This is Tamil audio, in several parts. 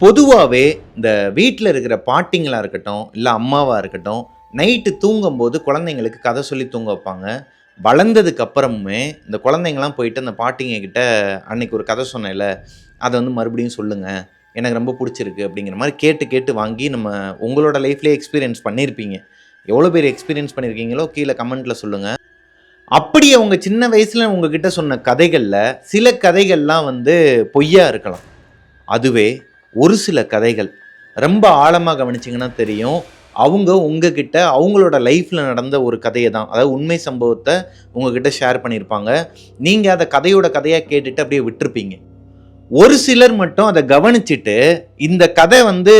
பொதுவாகவே இந்த வீட்டில் இருக்கிற பாட்டிங்களாக இருக்கட்டும், இல்லை அம்மாவாக இருக்கட்டும், நைட்டு தூங்கும்போது குழந்தைங்களுக்கு கதை சொல்லி தூங்க வைப்பாங்க. வளர்ந்ததுக்கு அப்புறமுமே இந்த குழந்தைங்களாம் போயிட்டு அந்த பாட்டிங்க கிட்ட அன்னைக்கு ஒரு கதை சொன்னேன்ல, அதை வந்து மறுபடியும் சொல்லுங்க, எனக்கு ரொம்ப பிடிச்சிருக்கு அப்படிங்கிற மாதிரி கேட்டு கேட்டு வாங்கி நம்ம உங்களோட லைஃப்லேயே எக்ஸ்பீரியன்ஸ் பண்ணியிருப்பீங்க. எவ்வளோ பேர் எக்ஸ்பீரியன்ஸ் பண்ணியிருக்கீங்களோ கீழே கமெண்ட்டில் சொல்லுங்கள். அப்படி அவங்க சின்ன வயசில் உங்ககிட்ட சொன்ன கதைகளில் சில கதைகள்லாம் வந்து பொய்யா இருக்கலாம். அதுவே ஒரு சில கதைகள் ரொம்ப ஆழமாக கவனிச்சிங்கன்னா தெரியும், அவங்க உங்ககிட்ட அவங்களோட லைஃப்பில் நடந்த ஒரு கதையை தான், அதாவது உண்மை சம்பவத்தை உங்ககிட்ட ஷேர் பண்ணியிருப்பாங்க. நீங்கள் அதை கதையோட கதையாக கேட்டுட்டு அப்படியே விட்டுருப்பீங்க. ஒரு சிலர் மட்டும் அதை கவனிச்சுட்டு, இந்த கதை வந்து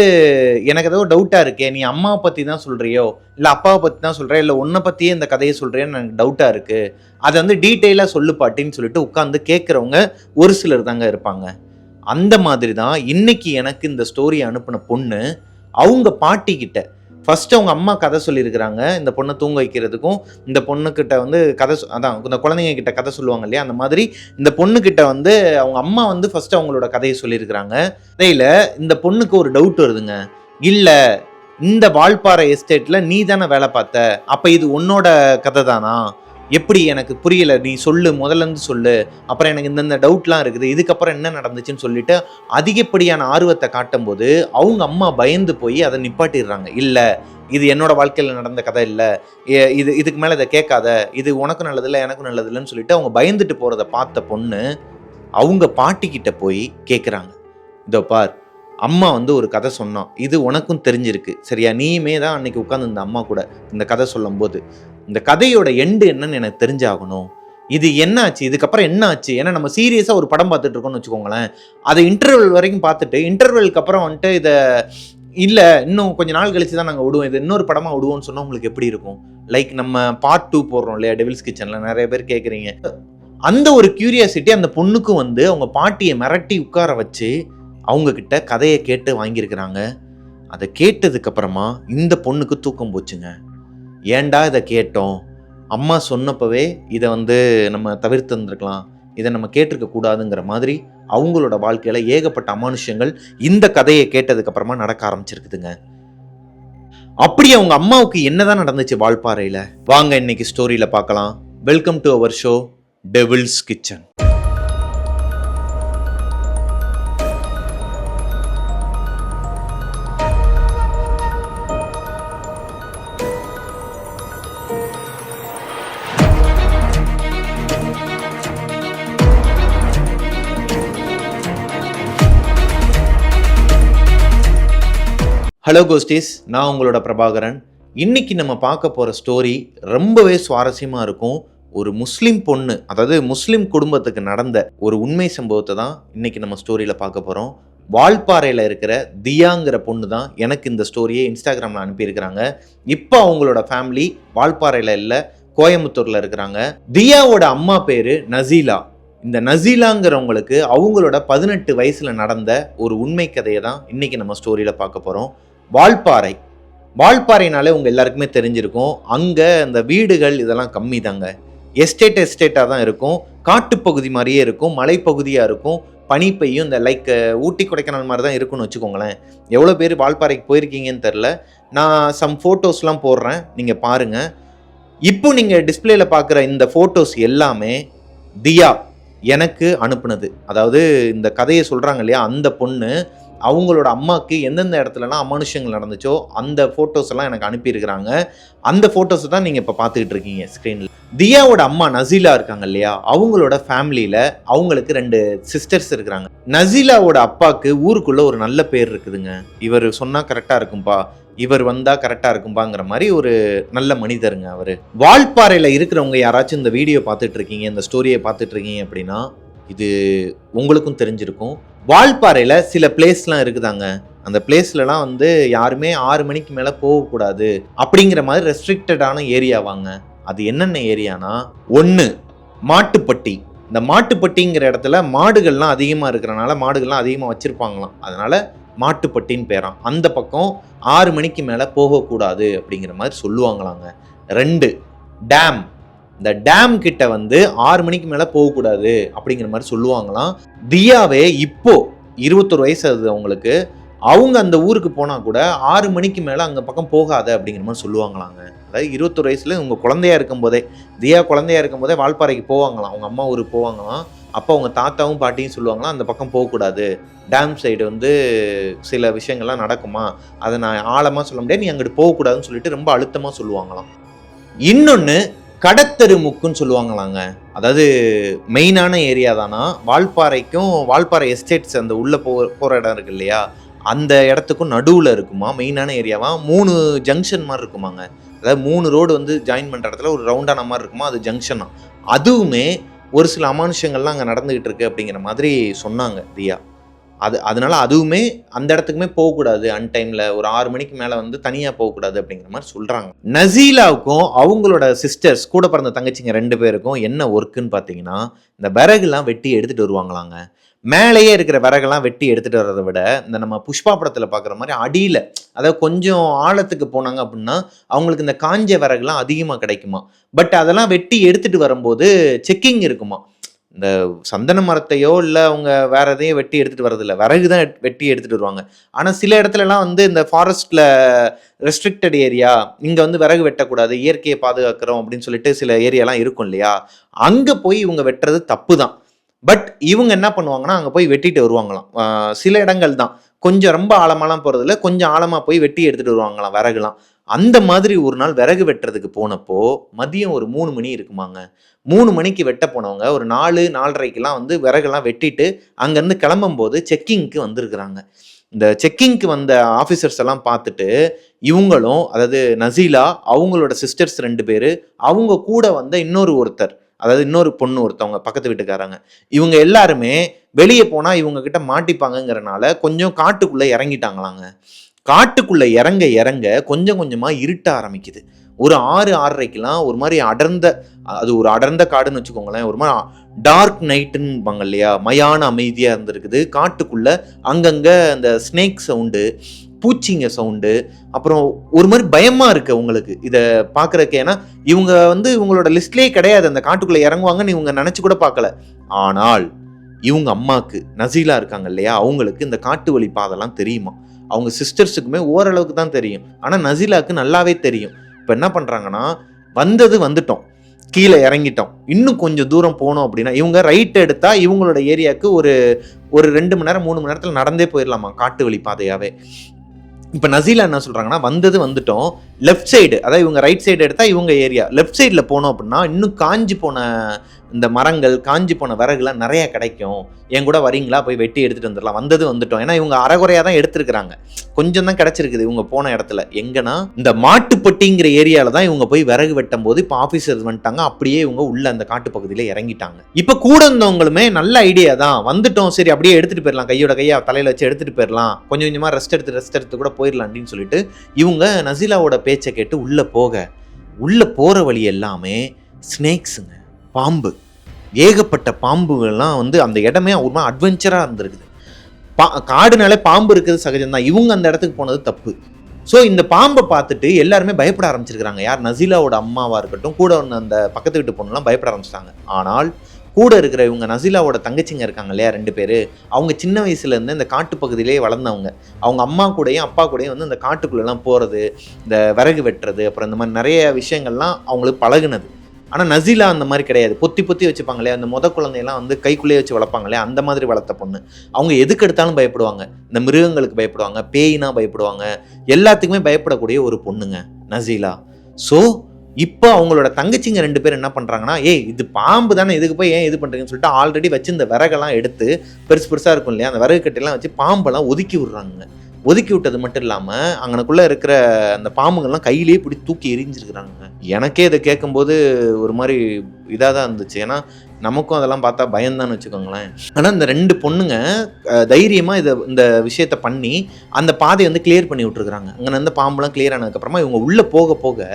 எனக்கு ஏதோ டவுட்டாக இருக்கே, நீ அம்மாவை பற்றி தான் சொல்கிறியோ, இல்லை அப்பாவை பற்றி தான் சொல்கிறியோ, இல்லை உன்னை பற்றியே இந்த கதையை சொல்கிறியோன்னு எனக்கு டவுட்டாக இருக்குது, அதை வந்து டீட்டெயிலாக சொல்லு பாட்டின்னு சொல்லிட்டு உட்காந்து கேட்குறவங்க ஒரு சிலர் தாங்க இருப்பாங்க. அந்த மாதிரி தான் இன்னைக்கு எனக்கு இந்த ஸ்டோரியை அனுப்பின பொண்ணு அவங்க பாட்டிக்கிட்ட ஃபர்ஸ்ட் அவங்க அம்மா கதை சொல்லியிருக்கிறாங்க. இந்த பொண்ணை தூங்க வைக்கிறதுக்கும் இந்த பொண்ணுக்கிட்ட வந்து கதை அதான் இந்த குழந்தைங்க கிட்ட கதை சொல்லுவாங்க இல்லையா, அந்த மாதிரி இந்த பொண்ணுக்கிட்ட வந்து அவங்க அம்மா வந்து ஃபர்ஸ்ட் அவங்களோட கதையை சொல்லியிருக்கிறாங்க. கதையில் இந்த பொண்ணுக்கு ஒரு டவுட் வருதுங்க. இல்லை, இந்த வால்பாறை எஸ்டேட்டில் நீ தானே வேலை பார்த்த, அப்போ இது உன்னோட கதை தானா, எப்படி எனக்கு புரியலை, நீ சொல்லு, முதலேருந்து சொல்லு, அப்புறம் எனக்கு இந்தந்த டவுட்லாம் இருக்குது, இதுக்கப்புறம் என்ன நடந்துச்சுன்னு சொல்லிட்டு அதிகப்படியான ஆர்வத்தை காட்டும் போது அவங்க அம்மா பயந்து போய் அதை நிப்பாட்டிடுறாங்க. இல்லை, இது என்னோட வாழ்க்கையில் நடந்த கதை இல்லை, இதுக்கு மேலே இதை கேட்காத, இது உனக்கும் நல்லதில்லை எனக்கும் நல்லதில்லைன்னு சொல்லிட்டு அவங்க பயந்துட்டு போகிறத பார்த்த பொண்ணு அவங்க பாட்டிக்கிட்ட போய் கேட்குறாங்க, இதோ பார், அம்மா வந்து ஒரு கதை சொன்னான், இது உனக்கும் தெரிஞ்சிருக்கு சரியா, நீயுமே தான் அன்னைக்கு உட்காந்து இந்த அம்மா கூட இந்த கதை சொல்லும் போது இந்த கதையோட எண்டு என்னன்னு எனக்கு தெரிஞ்சாகணும், இது என்ன ஆச்சு, இதுக்கப்புறம் என்ன ஆச்சு. ஏன்னா நம்ம சீரியஸாக ஒரு படம் பார்த்துட்டு இருக்கோம்னு வச்சுக்கோங்களேன், அதை இன்டர்வல் வரைக்கும் பார்த்துட்டு இன்டர்வெலுக்கு அப்புறம் வந்துட்டு இதை இல்லை இன்னும் கொஞ்சம் நாள் கழிச்சு தான் நாங்கள் விடுவோம், இது இன்னொரு படமாக விடுவோம்னு சொன்னால் உங்களுக்கு எப்படி இருக்கும்? லைக் நம்ம பார்ட் 2 போடுறோம் இல்லையா டெவில்ஸ் கிச்சனில், நிறைய பேர் கேட்குறீங்க. அந்த ஒரு கியூரியாசிட்டி அந்த பொண்ணுக்கும் வந்து அவங்க பாட்டியை மிரட்டி உட்கார வச்சு அவங்கக்கிட்ட கதையை கேட்டு வாங்கியிருக்கிறாங்க. அதை கேட்டதுக்கப்புறமா இந்த பொண்ணுக்கு தூக்கம் போச்சுங்க. ஏண்டா இதை கேட்டோம், அம்மா சொன்னப்பவே இதை வந்து நம்ம தவிர்த்து இருந்திருக்கலாம், இதை நம்ம கேட்டிருக்க கூடாதுங்கிற மாதிரி அவங்களோட வாழ்க்கையில் ஏகப்பட்ட அமானுஷங்கள் இந்த கதையை கேட்டதுக்கப்புறமா நடக்க ஆரம்பிச்சிருக்குதுங்க. அப்படி அவங்க அம்மாவுக்கு என்னதான் நடந்துச்சு வால்பாறையில், வாங்க இன்னைக்கு ஸ்டோரியில் பார்க்கலாம். Welcome to our show devil's kitchen. Hello ghosties, நான் உங்களோட பிரபாகரன். இன்னைக்கு நம்ம பார்க்க போகிற ஸ்டோரி ரொம்பவே சுவாரஸ்யமாக இருக்கும். ஒரு முஸ்லீம் பொண்ணு, அதாவது முஸ்லீம் குடும்பத்துக்கு நடந்த ஒரு உண்மை சம்பவத்தை தான் இன்னைக்கு நம்ம ஸ்டோரியில் பார்க்க போகிறோம். வால்பாறையில் இருக்கிற தியாங்கிற பொண்ணு தான் எனக்கு இந்த ஸ்டோரியை இன்ஸ்டாகிராமில் அனுப்பியிருக்கிறாங்க. இப்போ அவங்களோட ஃபேமிலி வால்பாறையில் இல்லை, கோயம்புத்தூரில் இருக்கிறாங்க. தியாவோட அம்மா பேர் நசீலா. இந்த நசீலாங்கிறவங்களுக்கு அவங்களோட 18 வயசில் நடந்த ஒரு உண்மை கதையை தான் இன்னைக்கு நம்ம ஸ்டோரியில் பார்க்க போகிறோம். வால்பாறைனாலே உங்கள் எல்லாருக்குமே தெரிஞ்சிருக்கும், அங்கே இந்த வீடுகள் இதெல்லாம் கம்மி தாங்க. எஸ்டேட்டாக தான் இருக்கும், காட்டுப்பகுதி மாதிரியே இருக்கும், மலைப்பகுதியாக இருக்கும், பனி பெய்யும், இந்த லைக் ஊட்டி கொடைக்கானல் மாதிரி தான் இருக்குன்னு வச்சுக்கோங்களேன். எவ்வளோ பேர் வால்பாறைக்கு போயிருக்கீங்கன்னு தெரில, நான் சம் ஃபோட்டோஸ்லாம் போடுறேன், நீங்கள் பாருங்கள். இப்போ நீங்கள் டிஸ்பிளேல பார்க்குற இந்த ஃபோட்டோஸ் எல்லாமே தியா எனக்கு அனுப்புனது. அதாவது இந்த கதையை சொல்கிறாங்க இல்லையா, அந்த பொண்ணு அவங்களோட அம்மாவுக்கு எந்தெந்த இடத்துலலாம் அமானுஷங்கள் நடந்துச்சோ அந்த ஃபோட்டோஸ் எல்லாம் எனக்கு அனுப்பியிருக்கிறாங்க. அந்த ஃபோட்டோஸை தான் நீங்கள் இப்போ பார்த்துக்கிட்டு இருக்கீங்க ஸ்க்ரீனில். தியாவோட அம்மா நசீலா இருக்காங்க இல்லையா, அவங்களோட ஃபேமிலியில் அவங்களுக்கு 2 சிஸ்டர்ஸ் இருக்கிறாங்க. நசீலாவோட அப்பாவுக்கு ஊருக்குள்ளே ஒரு நல்ல பேர் இருக்குதுங்க. இவர் சொன்னால் கரெக்டாக இருக்கும்பா, இவர் வந்தால் கரெக்டாக இருக்கும்பாங்கிற மாதிரி ஒரு நல்ல மனிதருங்க அவர். வால்பாறையில் இருக்கிறவங்க யாராச்சும் இந்த வீடியோ பார்த்துட்டு இருக்கீங்க, இந்த ஸ்டோரியை பார்த்துட்டு இருக்கீங்க அப்படின்னா இது உங்களுக்கும் தெரிஞ்சிருக்கும். வால்பாறையில் சில பிளேஸ்லாம் இருக்குதாங்க. அந்த பிளேஸ்லலாம் வந்து யாருமே 6 மணிக்கு மேலே போகக்கூடாது அப்படிங்கிற மாதிரி ரெஸ்ட்ரிக்டடான ஏரியாவாங்க. அது என்னென்ன ஏரியானா, 1 மாட்டுப்பட்டி. இந்த மாட்டுப்பட்டிங்கிற இடத்துல மாடுகள்லாம் அதிகமாக இருக்கிறனால மாடுகள்லாம் அதிகமாக வச்சுருப்பாங்களாம், அதனால் மாட்டுப்பட்டின்னு பேரான். அந்த பக்கம் 6 மணிக்கு மேலே போகக்கூடாது அப்படிங்கிற மாதிரி சொல்லுவாங்களாங்க. 2 டேம். இந்த டேம் கிட்ட வந்து 6 மணிக்கு மேலே போகக்கூடாது அப்படிங்கிற மாதிரி சொல்லுவாங்களாம். தியாவே இப்போ 21 வயசு ஆகுது அவங்களுக்கு. அவங்க அந்த ஊருக்கு போனால் கூட 6 மணிக்கு மேலே அங்கே பக்கம் போகாத அப்படிங்கிற மாதிரி சொல்லுவாங்களாங்க. அதாவது 21 வயசுல உங்கள் குழந்தையா இருக்கும்போதே, தியா குழந்தையா இருக்கும்போதே வால்பாறைக்கு போவாங்களாம். அவங்க அம்மா ஊருக்கு போவாங்களாம். அப்போ அவங்க தாத்தாவும் பாட்டியும் சொல்லுவாங்களாம், அந்த பக்கம் போகக்கூடாது, டேம் சைடு வந்து சில விஷயங்கள்லாம் நடக்குமா, அதை நான் ஆழமாக சொல்ல முடியாது, நீ அங்கிட்டு போகக்கூடாதுன்னு சொல்லிட்டு ரொம்ப அழுத்தமாக சொல்லுவாங்களாம். இன்னொன்று கடத்தெரு முக்குன்னு சொல்லுவாங்களாங்க. அதாவது மெயினான ஏரியா தானா, வால்பாறைக்கும் வால்பாறை எஸ்டேட்ஸ் அந்த உள்ளே போகிற இடம் இருக்கு இல்லையா, அந்த இடத்துக்கும் நடுவில் இருக்குமா, மெயினான ஏரியாவா 3 ஜங்ஷன் மாதிரி இருக்குமாங்க. அதாவது 3 ரோடு வந்து ஜாயின் பண்ணுற இடத்துல ஒரு ரவுண்டான மாதிரி இருக்குமா, அது ஜங்ஷனா. அதுவுமே ஒரு சில அமானுஷங்கள்லாம் அங்கே நடந்துகிட்டு இருக்கு அப்படிங்கிற மாதிரி சொன்னாங்க தியா. அதனால அதுவுமே அந்த இடத்துக்குமே போகக்கூடாது, அன்டைமில் ஒரு 6 மணிக்கு மேலே வந்து தனியாக போகக்கூடாது அப்படிங்கிற மாதிரி சொல்கிறாங்க. நசீலாவுக்கும் அவங்களோட சிஸ்டர்ஸ் கூட பிறந்த தங்கச்சிங்க 2 பேருக்கும் என்ன ஒர்க்குன்னு பார்த்தீங்கன்னா, இந்த விறகுலாம் வெட்டி எடுத்துகிட்டு வருவாங்களாங்க. மேலேயே இருக்கிற விறகெல்லாம் வெட்டி எடுத்துகிட்டு வர்றதை விட, இந்த நம்ம புஷ்பா படத்தில் பார்க்குற மாதிரி அடியில், அதாவது கொஞ்சம் ஆழத்துக்கு போனாங்க அப்படின்னா அவங்களுக்கு இந்த காஞ்ச விறகுலாம் அதிகமாக கிடைக்குமா. பட் அதெல்லாம் வெட்டி எடுத்துகிட்டு வரும்போது செக்கிங் இருக்குமா. இந்த சந்தன மரத்தையோ இல்லை அவங்க வேற எதையும் வெட்டி எடுத்துகிட்டு வரதில்ல, விறகு தான் வெட்டி எடுத்துகிட்டு வருவாங்க. ஆனால் சில இடத்துலலாம் வந்து இந்த ஃபாரஸ்ட்டில் ரெஸ்ட்ரிக்டட் ஏரியா, இங்கே வந்து விறகு வெட்டக்கூடாது, இயற்கையை பாதுகாக்கிறோம் அப்படின்னு சொல்லிட்டு சில ஏரியாலாம் இருக்கும் இல்லையா, அங்கே போய் இவங்க வெட்டுறது தப்பு தான். பட் இவங்க என்ன பண்ணுவாங்கன்னா அங்கே போய் வெட்டிட்டு வருவாங்களாம். சில இடங்கள் தான், கொஞ்சம் ரொம்ப ஆழமாலாம் போகிறதில்ல, கொஞ்சம் ஆழமாக போய் வெட்டி எடுத்துகிட்டு வருவாங்களாம் விறகுலாம். அந்த மாதிரி ஒரு நாள் விறகு வெட்டுறதுக்கு போனப்போ மதியம் ஒரு 3 மணி இருக்குமாங்க. 3 மணிக்கு வெட்ட போனவங்க ஒரு 4-4:30க்கெல்லாம் வந்து விறகெல்லாம் வெட்டிட்டு அங்கேருந்து கிளம்பும்போது செக்கிங்க்கு வந்திருக்கிறாங்க. இந்த செக்கிங்க்கு வந்த ஆஃபீஸர்ஸ் எல்லாம் பார்த்துட்டு இவங்களும், அதாவது நசீலா, அவங்களோட சிஸ்டர்ஸ் 2 பேர், அவங்க கூட வந்த ஒருத்தர், அதாவது இன்னொரு பொண்ணு ஒருத்தவங்க பக்கத்து வீட்டுக்காரங்க, இவங்க எல்லாருமே வெளியே போனால் இவங்க கிட்ட மாட்டிப்பாங்கங்கிறனால கொஞ்சம் காட்டுக்குள்ளே இறங்கிட்டாங்களாங்க. காட்டுக்குள்ளே இறங்க இறங்க கொஞ்சம் கொஞ்சமாக இருட்ட ஆரம்பிக்குது. ஒரு 6-6:30க்கெல்லாம் ஒரு மாதிரி அடர்ந்த, அது ஒரு அடர்ந்த காடுன்னு வச்சுக்கோங்களேன், ஒரு மாதிரி டார்க் நைட்டுன்னு இல்லையா, மயான அமைதியாக இருந்திருக்குது. காட்டுக்குள்ளே அங்கங்கே அந்த ஸ்னேக் சவுண்டு, பூச்சிங்க சவுண்டு, அப்புறம் ஒரு மாதிரி பயமாக இருக்குது உங்களுக்கு இதை பார்க்குறக்கு. ஏன்னா இவங்க வந்து இவங்களோட லிஸ்ட்லேயே கிடையாது அந்த காட்டுக்குள்ளே இறங்குவாங்கன்னு இவங்க நினச்சி கூட பார்க்கல. ஆனால் இவங்க அம்மாவுக்கு, நசீலா இருக்காங்க இல்லையா, அவங்களுக்கு இந்த காட்டு வழி பாதெல்லாம் தெரியுமா. அவங்க சிஸ்டர்ஸுக்குமே ஓரளவுக்கு தான் தெரியும், ஆனால் நசீலாவுக்கு நல்லாவே தெரியும். இப்போ என்ன பண்ணுறாங்கன்னா, வந்துட்டோம், கீழே இறங்கிட்டோம், இன்னும் கொஞ்சம் தூரம் போனோம் அப்படின்னா இவங்க ரைட் எடுத்தால் இவங்களோட ஏரியாவுக்கு ஒரு 2 மணி நேரம் 3 மணி நேரத்தில் நடந்தே போயிடலாமா, காட்டு வழி பாதையாகவே. இப்போ நசீலா என்ன சொல்கிறாங்கன்னா, வந்துட்டோம், லெஃப்ட் சைடு, அதாவது இவங்க ரைட் சைடு எடுத்தால் இவங்க ஏரியா, லெஃப்ட் சைடில் போனோம் அப்படின்னா இன்னும் காஞ்சி போன இந்த மரங்கள், காஞ்சி போன விறகுலாம் நிறைய கிடைக்கும், என் கூட வரீங்களா, போய் வெட்டி எடுத்துகிட்டு வந்துடலாம். வந்துட்டோம். ஏன்னா இவங்க அரைகுறையாக தான் எடுத்துருக்குறாங்க, கொஞ்சம் தான் கிடச்சிருக்குது இவங்க போன இடத்துல. எங்கன்னா இந்த மாட்டுப்பட்டிங்கிற ஏரியாவில் தான் இவங்க போய் விறகு வெட்டும் போது இப்போ ஆஃபீஸர்ஸ் வந்துட்டாங்க. அப்படியே இவங்க உள்ள அந்த காட்டு பகுதியில் இறங்கிட்டாங்க. இப்போ கூட இருந்தவங்களுமே நல்ல ஐடியா தான், வந்துட்டோம், சரி அப்படியே எடுத்துகிட்டு போயிடலாம், கையோட கையை தலையில் வச்சு எடுத்துகிட்டு போயிடலாம், கொஞ்சம் கொஞ்சமாக ரெஸ்ட் எடுத்து கூட போயிடலாம் அப்படின்னு சொல்லிட்டு இவங்க நசீலாவோட பேச்சை கேட்டு உள்ளே போகிற வழி எல்லாமே ஸ்னேக்ஸுங்க, பாம்பு, ஏகப்பட்ட பாம்புகள்லாம் வந்து அந்த இடமே ஒரு மாதிரி அட்வென்ச்சராக இருந்திருக்குது. காடுனாலே பாம்பு இருக்கிறது சகஜம்தான், இவங்க அந்த இடத்துக்கு போனது தப்பு. ஸோ இந்த பாம்பை பார்த்துட்டு எல்லாருமே பயப்பட ஆரம்பிச்சிருக்கிறாங்க. யார், நசீலாவோட அம்மாவாக இருக்கட்டும், கூட ஒன்று அந்த பக்கத்து வீட்டு பொண்ணுலாம் பயப்பட ஆரம்பிச்சிட்டாங்க. ஆனால் கூட இருக்கிற இவங்க நசீலாவோட தங்கச்சிங்க இருக்காங்க இல்லையா 2 பேர், அவங்க சின்ன வயசுலேருந்து இந்த காட்டு பகுதியிலே வளர்ந்தவங்க. அவங்க அம்மா கூடயும் அப்பா கூடயும் வந்து இந்த காட்டுக்குள்ளெல்லாம் போகிறது, இந்த விறகு வெட்டுறது, அப்புறம் இந்த மாதிரி நிறைய விஷயங்கள்லாம் அவங்களுக்கு பழகுனது. ஆனால் நசீலா அந்த மாதிரி கிடையாது, பொத்தி வச்சுப்பாங்க இல்லையா, அந்த குழந்தையெல்லாம் வந்து கைக்குள்ளேயே வச்சு வளர்ப்பாங்க இல்லையா, அந்த மாதிரி வளர்த்த பொண்ணு. அவங்க எதுக்கு எடுத்தாலும் பயப்படுவாங்க, இந்த மிருகங்களுக்கு பயப்படுவாங்க, பேயினா பயப்படுவாங்க, எல்லாத்துக்குமே பயப்படக்கூடிய ஒரு பொண்ணுங்க நசீலா. ஸோ இப்போ அவங்களோட தங்கச்சிங்க 2 பேர் என்ன பண்ணுறாங்கன்னா, ஏய் இது பாம்பு தானே, இதுக்கு போய் ஏன் இது பண்ணுறீங்கன்னு சொல்லிட்டு ஆல்ரெடி வச்சு இந்த விறகெல்லாம் எடுத்து பெருசாக இருக்கும் இல்லையா, அந்த விறகு கட்டையெல்லாம் வச்சு பாம்பெல்லாம் ஒதுக்கி விட்றாங்க. ஒதுக்கி விட்டது மட்டும் இல்லாமல் அங்கனக்குள்ளே இருக்கிற அந்த பாம்புங்கள்லாம் கையிலேயே இப்படி தூக்கி எரிஞ்சிருக்கிறாங்க. எனக்கே இதை கேட்கும்போது ஒரு மாதிரி இதாக தான் இருந்துச்சு, ஏன்னா நமக்கும் அதெல்லாம் பார்த்தா பயந்தான்னு வச்சுக்கோங்களேன். ஆனால் இந்த 2 பொண்ணுங்க தைரியமாக இந்த விஷயத்த பண்ணி அந்த பாதையை வந்து கிளியர் பண்ணி விட்டுருக்குறாங்க. அங்கே வந்து பாம்புலாம் கிளியர் ஆனதுக்கப்புறமா இவங்க உள்ளே போக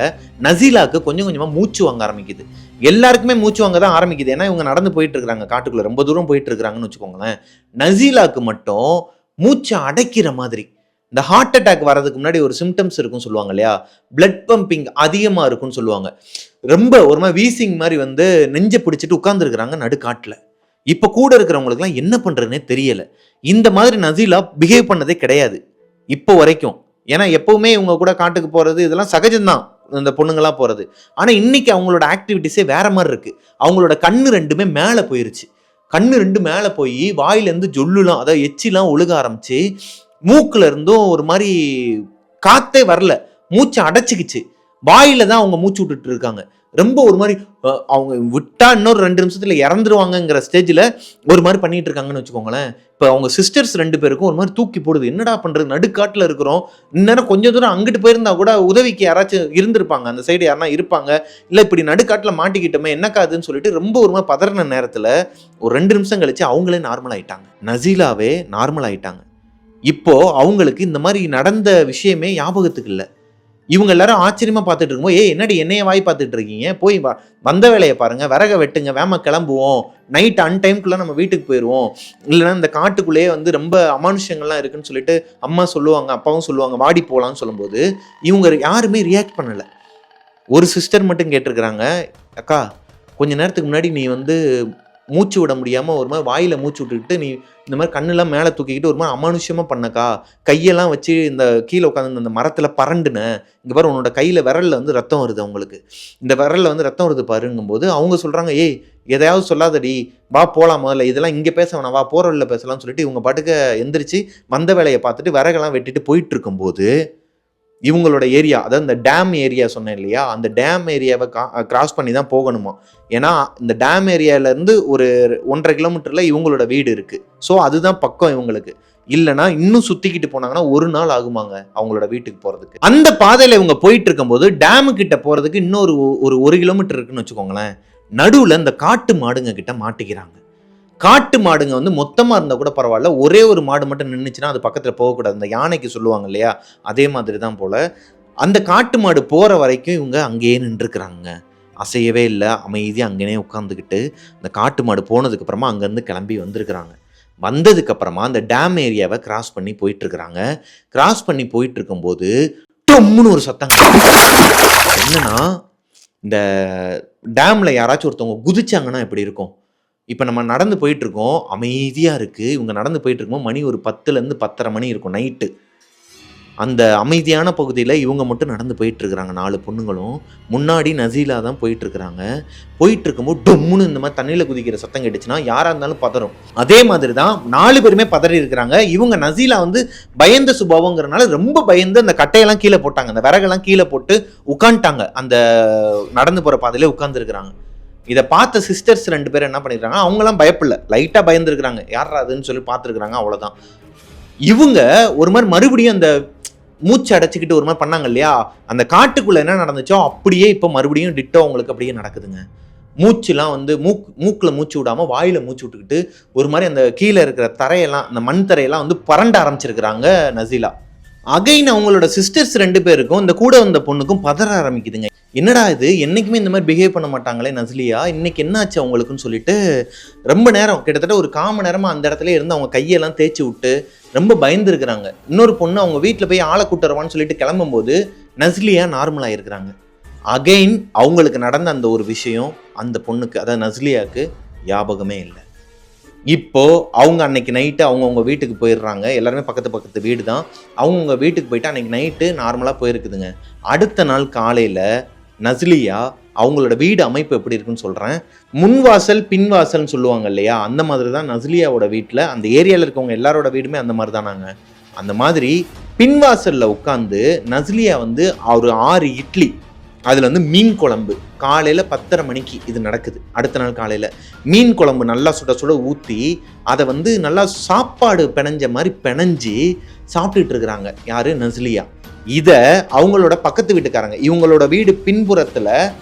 நசீலாவுக்கு கொஞ்சம் கொஞ்சமாக மூச்சு வாங்க ஆரம்பிக்குது. எல்லாருக்குமே மூச்சு வாங்க தான் ஆரம்பிக்குது, ஏன்னா இவங்க நடந்து போயிட்டு இருக்கிறாங்க, காட்டுக்குள்ளே ரொம்ப தூரம் போயிட்டு இருக்கிறாங்கன்னு வச்சுக்கோங்களேன். நசீலாவுக்கு மட்டும் மூச்சை அடைக்கிற மாதிரி, இந்த ஹார்ட் அட்டாக் வர்றதுக்கு முன்னாடி ஒரு சிம்டம்ஸ் இருக்குன்னு சொல்லுவாங்க இல்லையா, பிளட் பம்பிங் அதிகமாக இருக்குன்னு சொல்லுவாங்க. ரொம்ப ஒரு மாதிரி வீசிங் மாதிரி வந்து நெஞ்சை பிடிச்சிட்டு உட்கார்ந்துருக்குறாங்க நடுக்காட்டில். இப்போ கூட இருக்கிறவங்களுக்குலாம் என்ன பண்ணுறதுனே தெரியலை. இந்த மாதிரி நசீலா பிஹேவ் பண்ணதே கிடையாது. இப்போ வரைக்கும். ஏன்னா எப்பவுமே இவங்க கூட காட்டுக்கு போறது இதெல்லாம் சகஜம்தான், இந்த பொண்ணுங்கலாம் போறது. ஆனா இன்னைக்கு அவங்களோட ஆக்டிவிட்டீஸே வேற மாதிரி இருக்கு. அவங்களோட கண்ணு ரெண்டுமே மேல போயிருச்சு. கண்ணு ரெண்டு மேல போய் வாயிலேருந்து ஜொல்லுலாம், அதாவது எச்சிலாம் ஒழுக ஆரம்பிச்சு, மூக்குல இருந்தும் ஒரு மாதிரி காத்தே வரல, மூச்சு அடைச்சிக்கிச்சு. வாயில தான் அவங்க மூச்சு விட்டுட்டு இருக்காங்க. ரொம்ப ஒரு மாதிரி அவங்க விட்டா இன்னொரு 2 நிமிஷத்துல இறந்துருவாங்கங்கிற ஸ்டேஜ்ல ஒரு மாதிரி பண்ணிட்டு இருக்காங்கன்னு வச்சுக்கோங்களேன். இப்போ அவங்க சிஸ்டர்ஸ் 2 பேருக்கும் ஒரு மாதிரி தூக்கி போடுது. என்னடா பண்றது, நடுக்காட்டுல இருக்கிறோம். இந்நேரம் கொஞ்சம் தூரம் அங்கிட்டு போயிருந்தா கூட உதவிக்கு யாராச்சும் இருந்திருப்பாங்க, அந்த சைடு யாருன்னா இருப்பாங்க. இல்ல இப்படி நடுக்காட்டுல மாட்டிக்கிட்டோமே என்னக்காதுன்னு சொல்லிட்டு ரொம்ப ஒரு மாதிரி பதறின நேரத்துல ஒரு 2 நிமிஷம் கழிச்சு அவங்களே நார்மல் ஆயிட்டாங்க. நசீலாவே நார்மல் ஆயிட்டாங்க. இப்போ அவங்களுக்கு இந்த மாதிரி நடந்த விஷயமே ஞாபகத்துக்கு இல்லை. இவங்க எல்லாரும் ஆச்சரியமா பார்த்துட்டு இருக்கும்போது, ஏய் என்னடி என்னைய வாய் பார்த்துட்டு இருக்கீங்க, போய் வந்த வேலையை பாருங்க, விறக வெட்டுங்க, வேம கிளம்புவோம், நைட் அன்டைம்குள்ள நம்ம வீட்டுக்கு போயிடுவோம், இல்லைன்னா இந்த காட்டுக்குள்ளேயே வந்து ரொம்ப அமானுஷங்கள்லாம் இருக்குன்னு சொல்லிட்டு அம்மா சொல்லுவாங்க, அப்பாவும் சொல்லுவாங்க, வாடி போகலான்னு சொல்லும்போது இவங்க யாருமே ரியாக்ட் பண்ணலை. ஒரு சிஸ்டர் மட்டும் கேட்டிருக்கிறாங்க, அக்கா கொஞ்ச நேரத்துக்கு முன்னாடி நீ வந்து மூச்சு விட முடியாமல் ஒரு மாதிரி வாயில் மூச்சு விட்டுக்கிட்டு நீ இந்த மாதிரி கண்ணெல்லாம் மேலே தூக்கிக்கிட்டு ஒரு மாதிரி அமானுஷ்யமாக பண்ணக்கா, கையெல்லாம் வச்சு இந்த கீழே உட்காந்து இந்த மரத்தில் பரண்டுன, இங்கே பாரு உன்னோட கையில் விரலில் வந்து ரத்தம் வருது, அவங்களுக்கு இந்த விரலில் வந்து ரத்தம் வருது பாருங்கும்போது அவங்க சொல்கிறாங்க, ஏய் எதையாவது சொல்லாதடி, வா போகலாம், முதல்ல இதெல்லாம் இங்கே பேச வேணாம், வா போகிற வழியில் பேசலாம்னு சொல்லிட்டு இவங்க பாட்டுக்கு எந்திரிச்சு வந்த வேலையை பார்த்துட்டு விறகெல்லாம் வெட்டிட்டு போயிட்டு இருக்கும்போது இவங்களோட ஏரியா, அதாவது இந்த டேம் ஏரியா சொன்னேன் இல்லையா, அந்த டேம் ஏரியாவை கிராஸ் பண்ணி தான் போகணுமா. ஏன்னா இந்த டேம் ஏரியாவிலேருந்து ஒரு 1.5 கிலோமீட்டரில் இவங்களோட வீடு இருக்குது. ஸோ அதுதான் பக்கம் இவங்களுக்கு. இல்லைனா இன்னும் சுற்றிக்கிட்டு போனாங்கன்னா ஒரு நாள் ஆகுமாங்க அவங்களோட வீட்டுக்கு போகிறதுக்கு. அந்த பாதையில் இவங்க போயிட்டு இருக்கும்போது டேமு கிட்ட போகிறதுக்கு இன்னொரு ஒரு 1 கிலோமீட்டர் இருக்குன்னு வச்சுக்கோங்களேன். நடுவில் இந்த காட்டு மாடுங்க கிட்ட மாட்டிக்கிறாங்க. காட்டு மாடுங்க வந்து மொத்தமாக இருந்தால் கூட பரவாயில்ல, ஒரே ஒரு மாடு மட்டும் நின்றுச்சுன்னா அது பக்கத்தில் போகக்கூடாது, அந்த யானைக்கு சொல்லுவாங்க இல்லையா, அதே மாதிரி தான் போல். அந்த காட்டு மாடு போகிற வரைக்கும் இவங்க அங்கேயே நின்றுருக்குறாங்க, அசையவே இல்லை, அமைதியாக அங்கேயே உட்காந்துக்கிட்டு. அந்த காட்டு மாடு போனதுக்கப்புறமா அங்கேருந்து கிளம்பி வந்திருக்கிறாங்க. வந்ததுக்கப்புறமா அந்த டேம் ஏரியாவை கிராஸ் பண்ணி போயிட்டுருக்குறாங்க. கிராஸ் பண்ணி போயிட்டுருக்கும்போது டொம்முன்னு ஒரு சத்தம். என்னன்னா, இந்த டேமில் யாராச்சும் ஒருத்தவங்க குதிச்சாங்கன்னா எப்படி இருக்கும். இப்போ நம்ம நடந்து போயிட்டுருக்கோம், அமைதியாக இருக்குது. இவங்க நடந்து போயிட்டுருக்கோம், மணி ஒரு 10லேருந்து 10:30 மணி இருக்கும் நைட்டு. அந்த அமைதியான பகுதியில் இவங்க மட்டும் நடந்து போயிட்டுருக்குறாங்க, 4 பொண்ணுங்களும். முன்னாடி நசீலா தான் போயிட்டுருக்குறாங்க. போயிட்டுருக்கும்போது டொம்முன்னு இந்த மாதிரி தண்ணியில் குதிக்கிற சத்தம் கேட்டுச்சுன்னா யாராக இருந்தாலும் பதறும். அதே மாதிரி தான் 4 பேருமே பதறி இருக்கிறாங்க. இவங்க நசீலா வந்து பயந்த சுபாவங்கிறனால ரொம்ப பயந்து அந்த கட்டையெல்லாம் கீழே போட்டாங்க, அந்த விறகெல்லாம் கீழே போட்டு உட்காந்துட்டாங்க, அந்த நடந்து போகிற பாதையிலே உட்காந்துருக்குறாங்க. இதை பார்த்த சிஸ்டர்ஸ் 2 பேரும் என்ன பண்ணிருக்காங்க, அவங்களாம் பயப்படல, லைட்டாக பயந்துருக்குறாங்க, யாரா அதுன்னு சொல்லி பார்த்துருக்குறாங்க, அவ்வளோதான். இவங்க ஒரு மாதிரி மறுபடியும் அந்த மூச்சு அடைச்சிக்கிட்டு ஒரு மாதிரி பண்ணாங்க இல்லையா, அந்த காட்டுக்குள்ளே என்ன நடந்துச்சோ அப்படியே இப்போ மறுபடியும் டிட்டோ அவங்களுக்கு அப்படியே நடக்குதுங்க. மூச்சுலாம் வந்து மூக்கில் மூச்சு விடாமல் வாயில் மூச்சு விட்டுக்கிட்டு ஒரு மாதிரி அந்த கீழே இருக்கிற தரையெல்லாம், அந்த மண் தரையெல்லாம் வந்து பரண்ட ஆரம்பிச்சிருக்கிறாங்க நசீலா. அகைன் அவங்களோட சிஸ்டர்ஸ் 2 பேருக்கும் இந்த கூட வந்த பொண்ணுக்கும் பதற ஆரம்பிக்குதுங்க. என்னடா இது, என்னைக்குமே இந்த மாதிரி பிஹேவ் பண்ண மாட்டாங்களே நஸ்லியா, இன்னைக்கு என்ன ஆச்சு அவங்களுக்குன்னு சொல்லிட்டு ரொம்ப நேரம், கிட்டத்தட்ட ஒரு 1/4 மணி நேரமாக அந்த இடத்துல இருந்து அவங்க கையெல்லாம் தேய்ச்சி விட்டு ரொம்ப பயந்துருக்கிறாங்க. இன்னொரு பொண்ணு அவங்க வீட்டில் போய் ஆளை கூட்டுறவான்னு சொல்லிட்டு கிளம்பும்போது நஸ்லியா நார்மலாக இருக்கிறாங்க. அகைன் அவங்களுக்கு நடந்த அந்த ஒரு விஷயம் அந்த பொண்ணுக்கு, அதாவது நஸ்லியாவுக்கு ஞாபகமே இல்லை. இப்போ அவங்க அன்னைக்கு நைட்டு அவங்கவுங்க வீட்டுக்கு போயிடுறாங்க. எல்லாருமே பக்கத்து வீடு தான். அவங்கவுங்க வீட்டுக்கு போயிட்டு அன்னைக்கு நைட்டு நார்மலாக போயிருக்குதுங்க. அடுத்த நாள் காலையில் நஸ்லியா அவங்களோட வீடு அமைப்பு எப்படி இருக்குன்னு சொல்கிறேன். முன்வாசல் பின்வாசல்னு சொல்லுவாங்க இல்லையா, அந்த மாதிரி தான் நஸ்லியாவோட வீட்டில், அந்த ஏரியாவில் இருக்கவங்க எல்லாரோட வீடுமே அந்த மாதிரி தானாங்க. அந்த மாதிரி பின்வாசலில் உட்காந்து நஸ்லியா வந்து ஒரு 6 இட்லி, அதில் வந்து மீன் குழம்பு, காலையில் 10:30 மணிக்கு இது நடக்குது. அடுத்த நாள் காலையில் மீன் குழம்பு நல்லா சுட சுட ஊற்றி அதை வந்து நல்லா சாப்பாடு பிணைஞ்ச மாதிரி பிணைஞ்சி சாப்பிட்டுட்டு இருக்கிறாங்க. யார்? நஸ்லியா. இதை அவங்களோட பக்கத்து வீட்டுக்காரங்க, இவங்களோட வீடு பின்புறத்தில்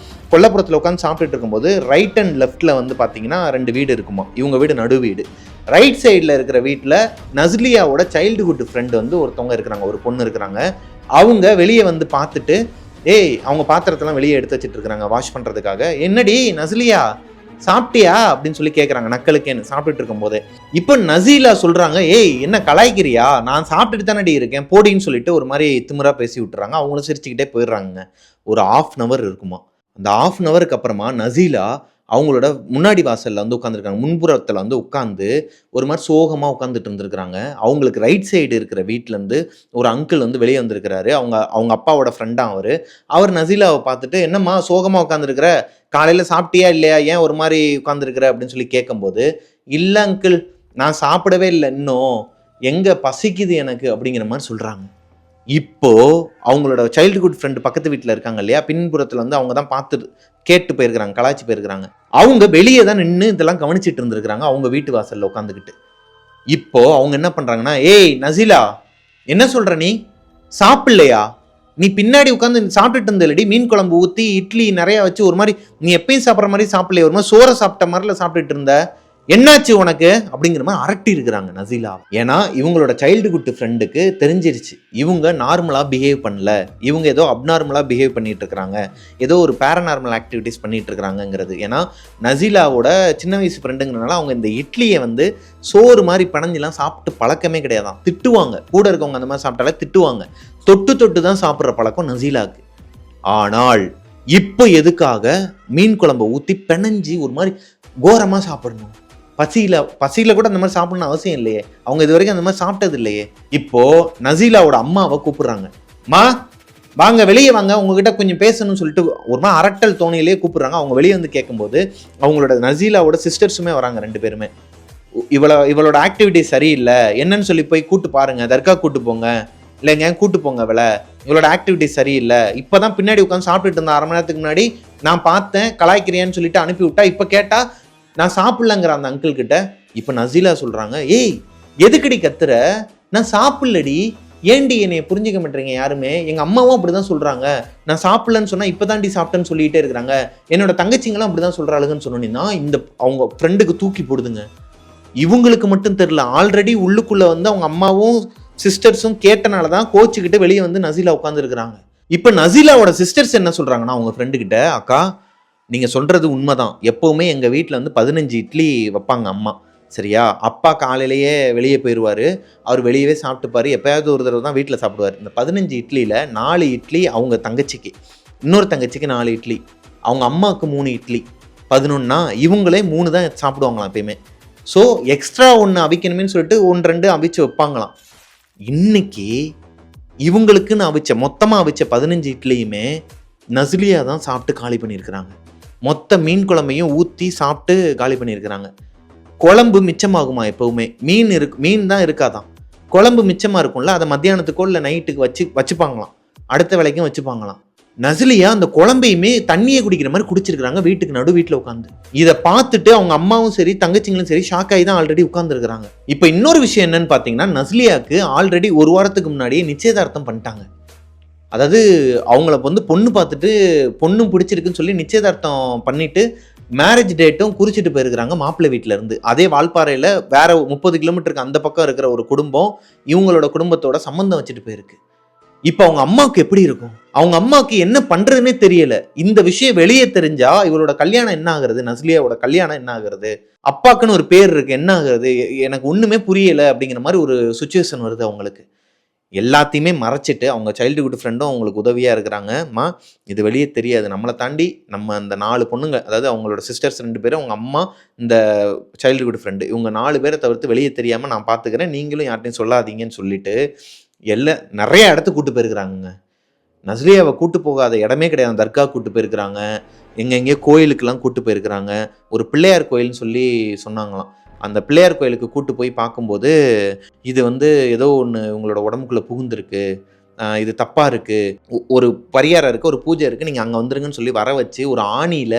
கொல்லப்புறத்தில் உட்காந்து சாப்பிட்டுட்டு இருக்கும்போது ரைட் அண்ட் லெஃப்டில் வந்து பார்த்தீங்கன்னா 2 வீடு இருக்குமா, இவங்க வீடு நடு வீடு. ரைட் சைடில் இருக்கிற வீட்டில் நஸ்லியாவோட சைல்டுஹுட் ஃப்ரெண்டு வந்து ஒருத்தவங்க இருக்கிறாங்க, ஒரு பொண்ணு இருக்கிறாங்க. அவங்க வெளியே வந்து பார்த்துட்டு, ஏய் அவங்க பாத்திரத்தெல்லாம் வெளியே எடுத்து வச்சுட்டு இருக்கிறாங்க வாஷ் பண்ணுறதுக்காக. என்னடி நஸ்லியா சாப்பிட்டியா அப்படின்னு சொல்லி கேட்குறாங்க, நக்கலுக்கேன்னு சாப்பிட்டுட்டு இருக்கும் போதே. இப்போ நசீலா சொல்கிறாங்க, ஏய் என்ன கலாய்க்கிறியா, நான் சாப்பிட்டுட்டு தானடி இருக்கேன் போடின்னு சொல்லிட்டு ஒரு மாதிரி திமிரா பேசி விட்டுறாங்க. அவங்களும் சிரிச்சுக்கிட்டே போயிடுறாங்க. ஒரு 1/2 hour இருக்குமா. அந்த 1/2 hourக்கு அப்புறமா நசீலா அவங்களோட முன்னாடி வாசல்ல வந்து உட்காந்துருக்காங்க. முன்புறத்துல வந்து உட்காந்து ஒரு மாரி சோகமா உட்காந்துட்டு இருந்திருக்காங்க. அவங்களுக்கு ரைட் சைடு இருக்கிற வீட்லருந்து ஒரு அங்கிள் வந்து வெளிய வந்திருக்கிறாரு. அவங்க அவங்க அப்பாவோட ஃப்ரெண்டாம் அவரு. அவர் நசீலாவ பார்த்துட்டு, "என்னம்மா சோகமா உட்காந்துருக்கிற? காலையில சாப்பிட்டியா இல்லையா? ஏன் ஒரு மாரி உட்காந்துருக்கிற?" அப்படின்னு சொல்லி கேட்கும்போது, "இல்ல அங்கிள், நான் சாப்பிடவே இல்ல இன்னும். எங்க பசிக்குது எனக்கு." அப்படிங்கிற மாரி சொல்றாங்க. இப்போ அவங்களோட சைல்ட்ஹுட் ஃப்ரெண்ட் பக்கத்து வீட்ல இருக்காங்க இல்லையா? பின்புறத்துல வந்து அவங்க தான் பார்த்து கேட்டு போயிருக்கிறாங்க, கலாய்ச்சு போயிருக்கிறாங்க. அவங்க வெளிய தான் நின்னு இதெல்லாம் கவனிச்சுட்டு இருந்திருக்கிறாங்க. அவங்க வீட்டு வாசல்ல உட்காந்துக்கிட்டு. இப்போ அவங்க என்ன பண்றாங்கன்னா, "ஏய் நசீலா, என்ன சொல்ற நீ? சாப்பிடலையா? நீ பின்னாடி உட்காந்து சாப்பிட்டுட்டு இருந்தல்லடி, மீன் குழம்பு ஊத்தி, இட்லி நெறைய வச்சு ஒரு மாரி நீ எப்பயும் சாப்பிடுற மாரி சாப்பிடலையே. ஒரு மாரி சோற சாப்பிட்ட மாரில சாப்பிட்டுட்டு இருந்த. என்னாச்சு உனக்கு?" அப்படிங்கிற மாரி அரட்டி இருக்கிறாங்க நசீலா. ஏன்னா இவங்களோட சைல்டுஹுட் ஃப்ரெண்டுக்கு தெரிஞ்சிருச்சு. இவங்க நார்மலா பிஹேவ் பண்ணல. இவங்க ஏதோ அப்நார்மலா பிஹேவ் பண்ணிட்டு இருக்காங்க. ஏதோ ஒரு பேரநார்மல் ஆக்டிவிட்டீஸ் பண்ணிட்டு இருக்காங்கங்கிறது. ஏன்னா நசீலாவோட சின்ன வயசு ஃப்ரெண்டுங்கிறனால அவங்க இந்த இட்லியை வந்து சோறு மாதிரி பனஞ்செல்லாம் சாப்பிட்டு பழக்கமே கிடையாதான். திட்டுவாங்க. கூட இருக்கவங்க அந்த மாதிரி சாப்பிட்டாலே திட்டுவாங்க. தொட்டு தொட்டு தான் சாப்பிட்ற பழக்கம் நசீலாக்கு. ஆனால் இப்போ எதுக்காக மீன் குழம்பை ஊற்றி பெனஞ்சி ஒரு மாதிரி கோரமாக சாப்பிடணும்? பசியில கூட அந்த மாதிரி சாப்பிடணும் அவசியம் இல்லையே. அவங்க இது வரைக்கும் அந்த மாதிரி சாப்பிட்டது இல்லையே. இப்போ நசீலாவோட அம்மாவை கூப்பிடுறாங்க. மா வாங்க, வெளியே வாங்க, உங்ககிட்ட கொஞ்சம் பேசணும்னு சொல்லிட்டு ஒரு மாதிரி அரட்டல் தோணையிலேயே கூப்பிடுறாங்க. அவங்க வெளியே வந்து கேட்கும்போது அவங்களோட நசீலாவோட சிஸ்டர்ஸுமே வராங்க, 2 பேருமே. இவளோட ஆக்டிவிட்டி சரியில்லை, என்னன்னு சொல்லி போய் கூட்டு பாருங்க, தர்கா கூட்டு போங்க, இல்லைங்க கூட்டு போங்க, இவளோட ஆக்டிவிட்டி சரியில்லை, இப்போதான் பின்னாடி உட்காந்து சாப்பிட்டுட்டு இருந்தேன், 1/2 மணி நேரத்துக்கு முன்னாடி நான் பார்த்தேன், கலாய்க்கிறியான்னு சொல்லிட்டு அனுப்பி விட்டா, இப்போ கேட்டா நான் சாப்பிடலங்கிற அந்த அங்கிள் கிட்ட. இப்போ நசீலா சொல்றாங்க, ஏய் எதுக்கடி கத்துற? நான் சாப்பிடலடி, ஏன்டி என்னைய புரிஞ்சுக்க மாட்டேறீங்க யாருமே? எங்க அம்மாவும் அப்படிதான் சொல்றாங்க. நான் சாப்பிடலன்னு சொன்னா இப்பதான்டி சாப்பிட்டேன்னு சொல்லிட்டே இருக்கிறாங்க. என்னோட தங்கச்சிங்களும் அப்படிதான் சொல்றாளுங்கன்னு சொன்னீங்கன்னா இந்த அவங்க ஃப்ரெண்டுக்கு தூக்கி போடுதுங்க. இவங்களுக்கு மட்டும் தெரியல, ஆல்ரெடி உள்ளுக்குள்ள வந்து அவங்க அம்மாவும் சிஸ்டர்ஸும் கேட்டனாலதான் கோச்சுக்கிட்டு வெளியே வந்து நசீலா உட்கார்ந்து இருக்கிறாங்க. இப்ப நசீலாவோட சிஸ்டர்ஸ் என்ன சொல்றாங்கன்னா அவங்க ஃப்ரெண்டு கிட்ட, அக்கா நீங்க சொல்றது உண்மைதான், எப்பவுமே எங்க வீட்டில் வந்து 15 இட்லி வைப்பாங்க அம்மா, சரியா? அப்பா காலையிலேயே வெளியே போயிடுவார், அவர் வெளியவே சாப்பிட்டுப்பாரு, எப்பயாவது ஒரு தடவை தான் வீட்டில் சாப்பிடுவார். இந்த 15 இட்லியில் 4 இட்லி அவங்க தங்கச்சிக்கு, இன்னொரு தங்கச்சிக்கு 4 இட்லி, அவங்க அம்மாவுக்கு 3 இட்லி, 11னா இவங்களே 3 தான் சாப்பிடுவாங்களாம் எப்பயுமே. ஸோ எக்ஸ்ட்ரா ஒன்று அவிக்கணுமேனு சொல்லிட்டு 1-2 அவிச்சு வைப்பாங்களாம். இன்னைக்கு இவங்களுக்குன்னு மொத்தமாக அவிச்ச 15 இட்லியுமே நஸ்லியா தான் சாப்பிட்டு காலி பண்ணியிருக்கிறாங்க. மொத்த மீன் குழம்பையும் ஊற்றி சாப்பிட்டு காலி பண்ணியிருக்கிறாங்க. குழம்பு மிச்சமாகுமா? எப்பவுமே மீன் தான் இருக்காதான், குழம்பு மிச்சமாக இருக்கும்ல, அதை மத்தியானத்துக்கோ இல்லை நைட்டுக்கு வச்சுப்பாங்களாம், அடுத்த வேலைக்கும் வச்சுப்பாங்களாம். நஸ்லியா அந்த குழம்பையுமே தண்ணியை குடிக்கிற மாதிரி குடிச்சிருக்கிறாங்க வீட்டுக்கு வீட்டில் உட்காந்து. இதை பார்த்துட்டு அவங்க அம்மாவும் சரி தங்கச்சிங்களும் சரி ஷாக் ஆகி தான் ஆல்ரெடி உட்காந்துருக்கிறாங்க. இப்போ இன்னொரு விஷயம் என்னன்னு பார்த்தீங்கன்னா, நஸ்லியாவுக்கு ஆல்ரெடி 1 வாரத்துக்கு முன்னாடியே நிச்சயதார்த்தம் பண்ணிட்டாங்க. அதாவது அவங்கள வந்து பொண்ணு பார்த்துட்டு பொண்ணும் பிடிச்சிருக்குன்னு சொல்லி நிச்சயதார்த்தம் பண்ணிட்டு மேரேஜ் டேட்டும் குறிச்சிட்டு போயிருக்கிறாங்க மாப்பிள்ளை வீட்டில இருந்து. அதே வால்பாறையில் வேற 30 கிலோமீட்டருக்கு அந்த பக்கம் இருக்கிற ஒரு குடும்பம் இவங்களோட குடும்பத்தோட சம்பந்தம் வச்சுட்டு போயிருக்கு. இப்போ அவங்க அம்மாவுக்கு எப்படி இருக்கும்? அவங்க அம்மாவுக்கு என்ன பண்றதுன்னே தெரியல. இந்த விஷயம் வெளியே தெரிஞ்சா இவளோட கல்யாணம் என்ன ஆகுறது? நஸ்லியாவோட கல்யாணம் என்ன ஆகுறது? அப்பாக்குன்னு ஒரு பேர் இருக்கு, என்ன ஆகுறது? எனக்கு ஒண்ணுமே புரியல அப்படிங்கிற மாதிரி ஒரு சுச்சுவேஷன் வருது அவங்களுக்கு. எல்லாத்தையுமே மறைச்சிட்டு அவங்க சைல்டுஹுட் ஃப்ரெண்டும் அவங்களுக்கு உதவியாக இருக்கிறாங்கம்மா, இது வெளியே தெரியாது, நம்மளை தாண்டி நம்ம அந்த 4 பொண்ணுங்க, அதாவது அவங்களோட சிஸ்டர்ஸ் 2 பேரும், அவங்க அம்மா, இந்த சைல்டுஹுட் ஃப்ரெண்டு, இவங்க 4 பேரை தவிர்த்து வெளியே தெரியாமல் நான் பார்த்துக்கிறேன், நீங்களும் யார்ட்டையும் சொல்லாதீங்கன்னு சொல்லிட்டு நிறைய இடத்துக்கு கூட்டு போயிருக்கிறாங்க. நஸ்லியாவை கூட்டு போகாத இடமே கிடையாது. தர்கா கூட்டு போயிருக்கிறாங்க, எங்கெங்கேயோ கோயிலுக்கெல்லாம் கூட்டு போயிருக்கிறாங்க. ஒரு பிள்ளையார் கோயில்னு சொல்லி சொன்னாங்களாம். அந்த பிள்ளையார் கோயிலுக்கு கூட்டு போய் பார்க்கும்போது இது வந்து ஏதோ ஒன்று உங்களோட உடம்புக்குள்ளே புகுந்திருக்கு, இது தப்பாக இருக்குது, ஒரு பரிகாரம் இருக்குது, ஒரு பூஜை இருக்குது, நீங்கள் அங்கே வந்துருங்கன்னு சொல்லி வர வச்சு ஒரு ஆணியில்